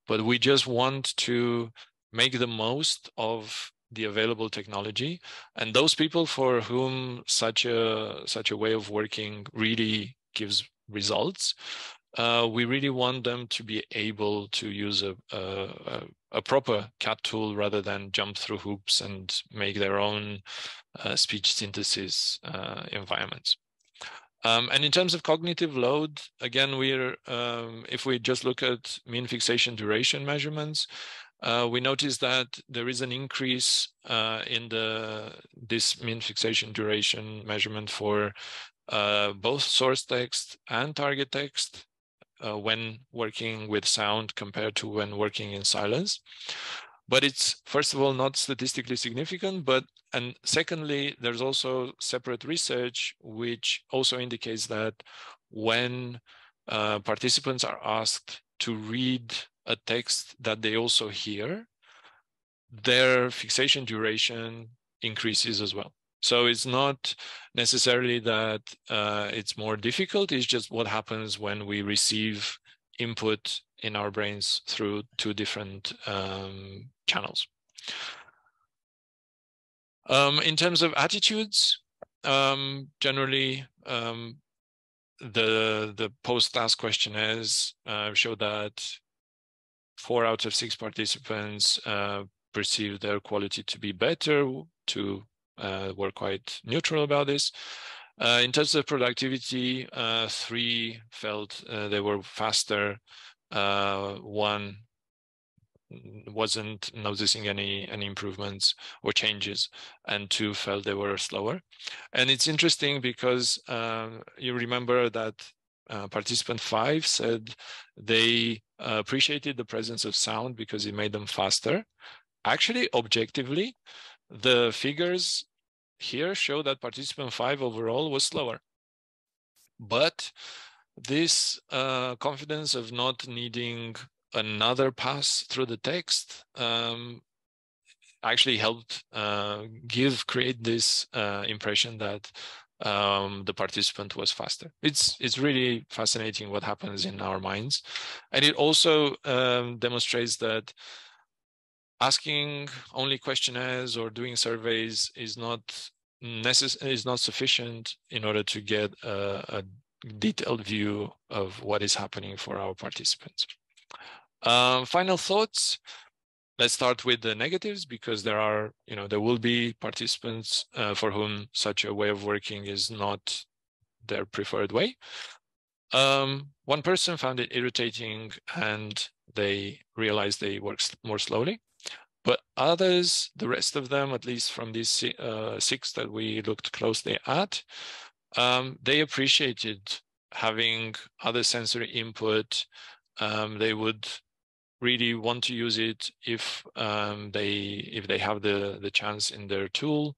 but we just want to make the most of the available technology. And those people for whom such a way of working really gives results, we really want them to be able to use a proper CAT tool rather than jump through hoops and make their own speech synthesis environments. And in terms of cognitive load, again, if we just look at mean fixation duration measurements, we notice that there is an increase in this mean fixation duration measurement for both source text and target text when working with sound compared to when working in silence. But it's, first of all, not statistically significant, and secondly, there's also separate research which also indicates that when participants are asked to read a text that they also hear, their fixation duration increases as well. So it's not necessarily that it's more difficult, it's just what happens when we receive input in our brains through two different channels. In terms of attitudes, generally, the post-task questionnaires show that 4 out of 6 participants perceive their quality to be better, were quite neutral about this. In terms of productivity, 3 felt they were faster, 1 wasn't noticing any improvements or changes, and 2 felt they were slower. And it's interesting because you remember that participant 5 said they appreciated the presence of sound because it made them faster. Actually, objectively, the figures here show that participant 5 overall was slower. But this confidence of not needing another pass through the text actually helped create this impression that the participant was faster. It's really fascinating what happens in our minds. And it also demonstrates that asking only questionnaires or doing surveys is not sufficient in order to get a detailed view of what is happening for our participants. Final thoughts. Let's start with the negatives, because there will be participants for whom such a way of working is not their preferred way. One person found it irritating and they realized they work more slowly. But others, the rest of them, at least from these 6 that we looked closely at, they appreciated having other sensory input. They would really want to use it if they have the chance in their tool,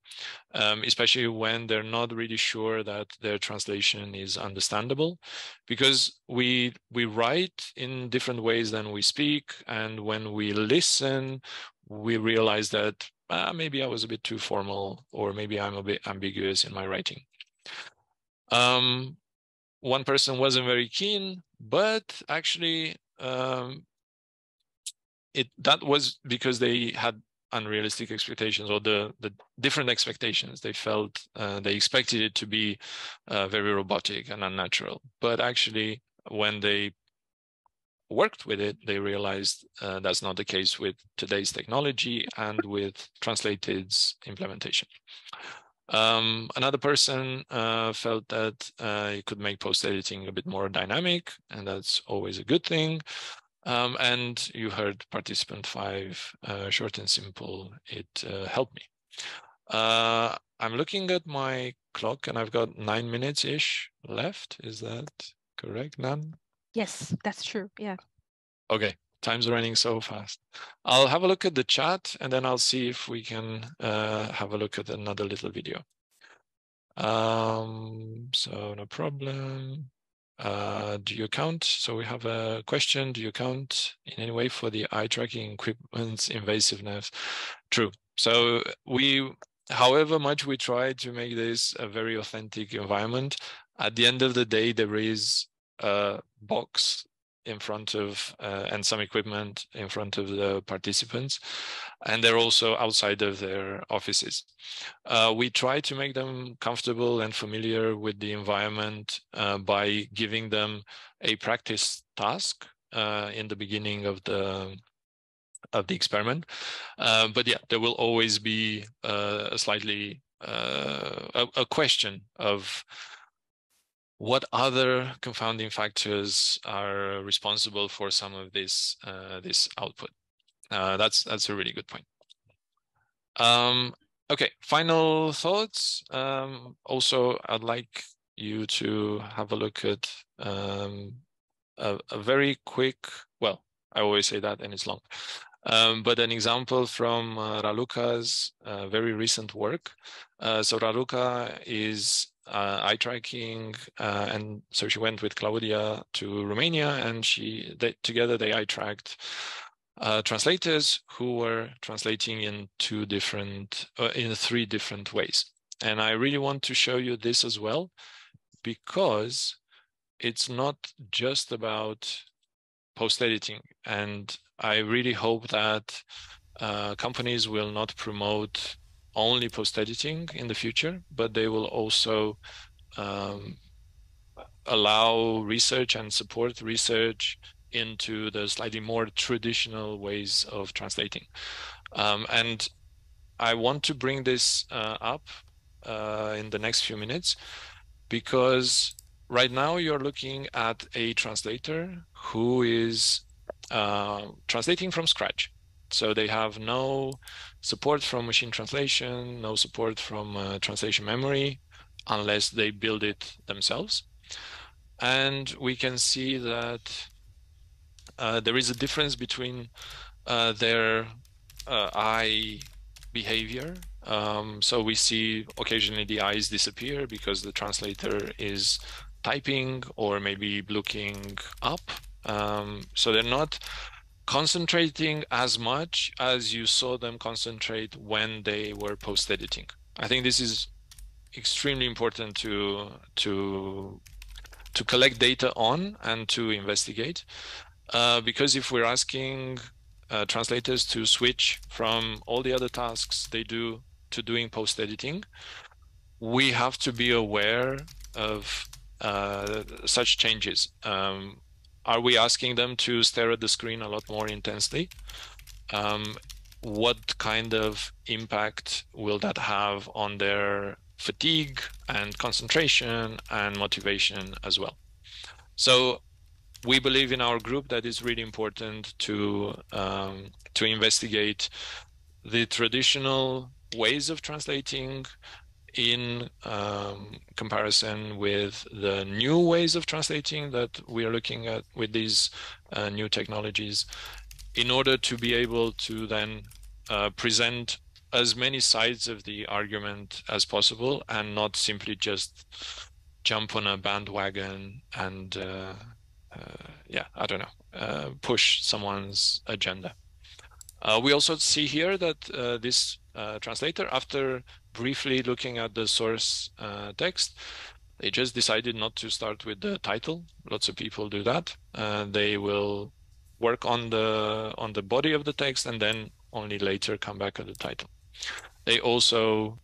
especially when they're not really sure that their translation is understandable, because we write in different ways than we speak, and when we listen, we realize that maybe I was a bit too formal, or maybe I'm a bit ambiguous in my writing. One person wasn't very keen, but actually that was because they had unrealistic expectations, or the different expectations. They felt they expected it to be very robotic and unnatural, but actually when they worked with it, they realized that's not the case with today's technology and with Translated's implementation. Another person felt that it could make post-editing a bit more dynamic, and that's always a good thing. And you heard participant 5, short and simple, it helped me. I'm looking at my clock and I've got 9 minutes-ish left. Is that correct, Nan? Yes, that's true, yeah. Okay, time's running so fast. I'll have a look at the chat and then I'll see if we can have a look at another little video. So no problem. Do you account? So we have a question. Do you account in any way for the eye tracking equipment's invasiveness? True. So however much we try to make this a very authentic environment, at the end of the day, there is a box in front of and some equipment in front of the participants, and they're also outside of their offices. We try to make them comfortable and familiar with the environment by giving them a practice task in the beginning of the experiment. But yeah, there will always be a slightly a question of what other confounding factors are responsible for some of this this output. That's a really good point. Okay, final thoughts. Also, I'd like you to have a look at a very quick, well, I always say that and it's long, but an example from Raluca's very recent work. So Raluca is eye tracking, and so she went with Claudia to Romania, and together they eye tracked translators who were translating in three different ways. And I really want to show you this as well, because it's not just about post-editing. And I really hope that companies will not promote only post-editing in the future, but they will also allow research and support research into the slightly more traditional ways of translating. And I want to bring this up in the next few minutes, because right now you're looking at a translator who is translating from scratch. So they have no support from machine translation, no support from translation memory, unless they build it themselves. And we can see that there is a difference between their eye behavior. So we see occasionally the eyes disappear because the translator is typing or maybe looking up. So they're not concentrating as much as you saw them concentrate when they were post-editing. I think this is extremely important to collect data on and to investigate, because if we're asking translators to switch from all the other tasks they do to doing post-editing, we have to be aware of such changes. Are we asking them to stare at the screen a lot more intensely? What kind of impact will that have on their fatigue and concentration and motivation as well? So we believe in our group that it's really important to investigate the traditional ways of translating in comparison with the new ways of translating that we are looking at with these new technologies, in order to be able to then present as many sides of the argument as possible, and not simply just jump on a bandwagon and yeah, I don't know, push someone's agenda. We also see here that this translator, after briefly looking at the source text, they just decided not to start with the title. Lots of people do that. They will work on the body of the text and then only later come back at the title. They also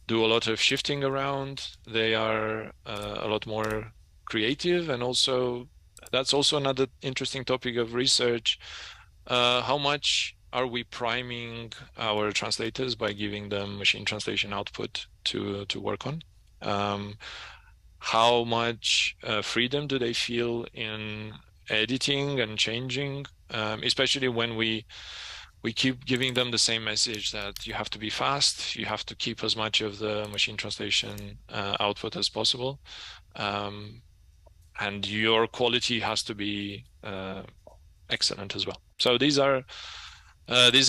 do a lot of shifting around. They are a lot more creative, and also that's also another interesting topic of research. How much are we priming our translators by giving them machine translation output to work on? How much freedom do they feel in editing and changing, especially when we keep giving them the same message that you have to be fast, you have to keep as much of the machine translation output as possible, and your quality has to be excellent as well. So these are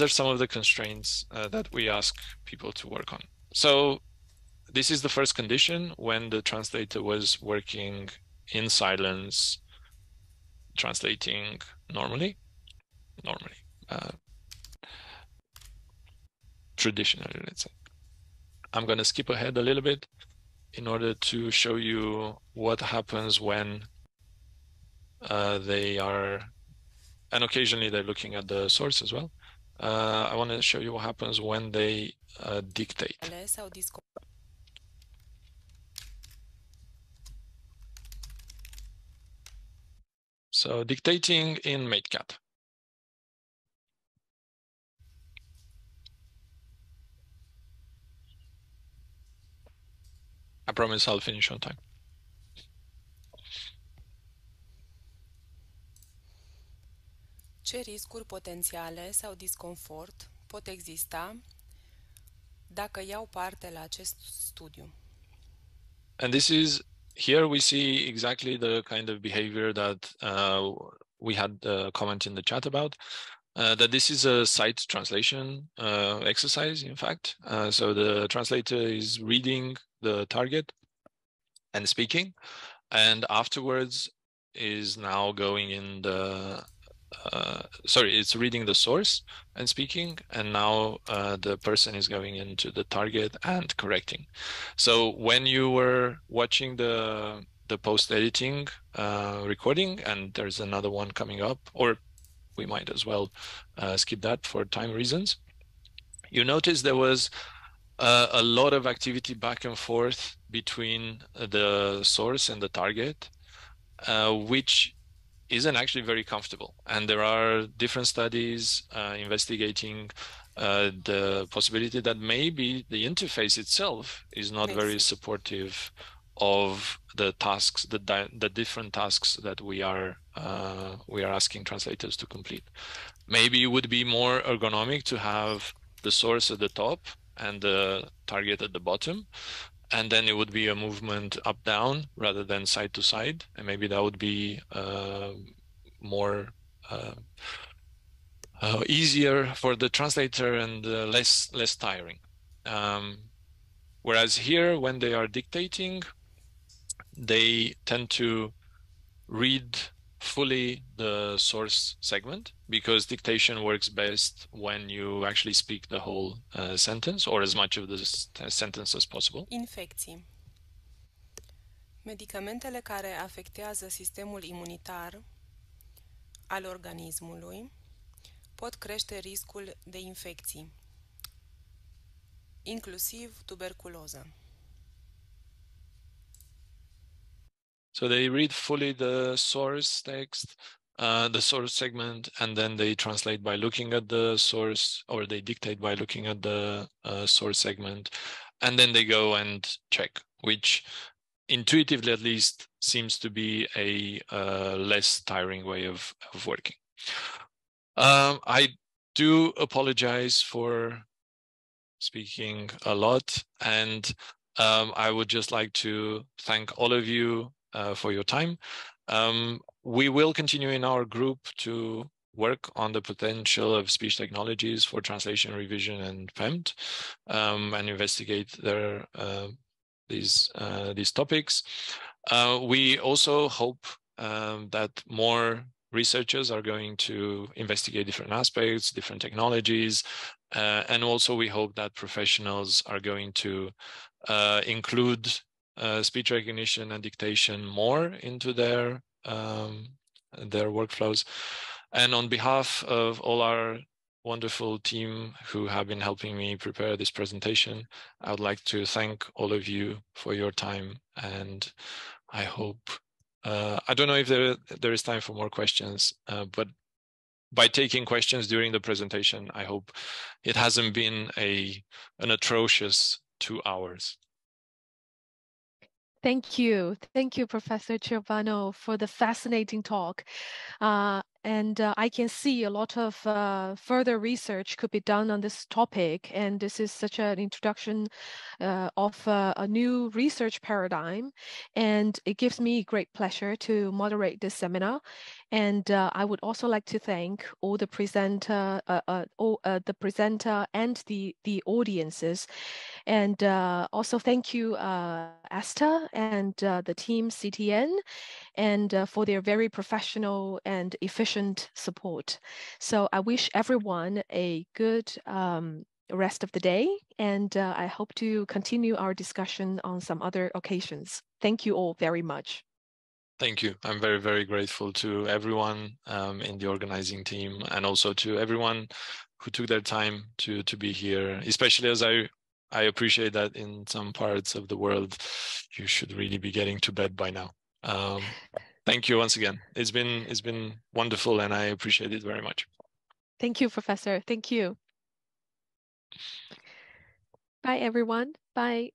some of the constraints that we ask people to work on. So this is the first condition when the translator was working in silence, translating normally, traditionally, let's say. I'm going to skip ahead a little bit in order to show you what happens when and occasionally they're looking at the source as well. I want to show you what happens when they dictate. So dictating in MateCat. I promise I'll finish on time. Ce riscuri potențiale sau disconfort pot exista dacă iau parte la acest studiu? And this is, here we see exactly the kind of behavior that we had a comment in the chat about, that this is a sight translation exercise, in fact. So the translator is reading the target and speaking, and afterwards is now going in the, it's reading the source and speaking, and now the person is going into the target and correcting. So when you were watching the post-editing recording, and there's another one coming up, or we might as well skip that for time reasons, you notice there was a lot of activity back and forth between the source and the target, which isn't actually very comfortable. And there are different studies investigating the possibility that maybe the interface itself is not very supportive of the tasks, the different tasks that we are asking translators to complete. Maybe it would be more ergonomic to have the source at the top and the target at the bottom, and then it would be a movement up down rather than side to side, and maybe that would be more easier for the translator and less tiring. Whereas here, when they are dictating, they tend to read fully the source segment, because dictation works best when you actually speak the whole sentence, or as much of the sentence as possible. Infecții. Medicamentele care afectează sistemul imunitar al organismului pot crește riscul de infecții, inclusiv tuberculoză. So they read fully the source text, the source segment, and then they translate by looking at the source, or they dictate by looking at the source segment, and then they go and check, which intuitively at least seems to be a less tiring way of working. I do apologize for speaking a lot, and I would just like to thank all of you for your time. We will continue in our group to work on the potential of speech technologies for translation, revision, and PEMT, and investigate these topics. We also hope that more researchers are going to investigate different aspects, different technologies, and also we hope that professionals are going to include speech recognition and dictation more into their workflows. And on behalf of all our wonderful team who have been helping me prepare this presentation, I would like to thank all of you for your time, and I hope, I don't know if there is time for more questions, but by taking questions during the presentation, I hope it hasn't been an atrocious 2 hours. Thank you, Professor Ciobanu, for the fascinating talk. And I can see a lot of further research could be done on this topic. And this is such an introduction of a new research paradigm. And it gives me great pleasure to moderate this seminar. And I would also like to thank all the presenter, the presenter and the audiences. And also thank you, Asta and the team CTN, and for their very professional and efficient support. So I wish everyone a good rest of the day, and I hope to continue our discussion on some other occasions. Thank you all very much. Thank you. I'm very, very grateful to everyone in the organizing team, and also to everyone who took their time to be here, especially as I appreciate that in some parts of the world, you should really be getting to bed by now. Thank you once again. It's been wonderful, and I appreciate it very much. Thank you, Professor. Thank you. Bye, everyone. Bye.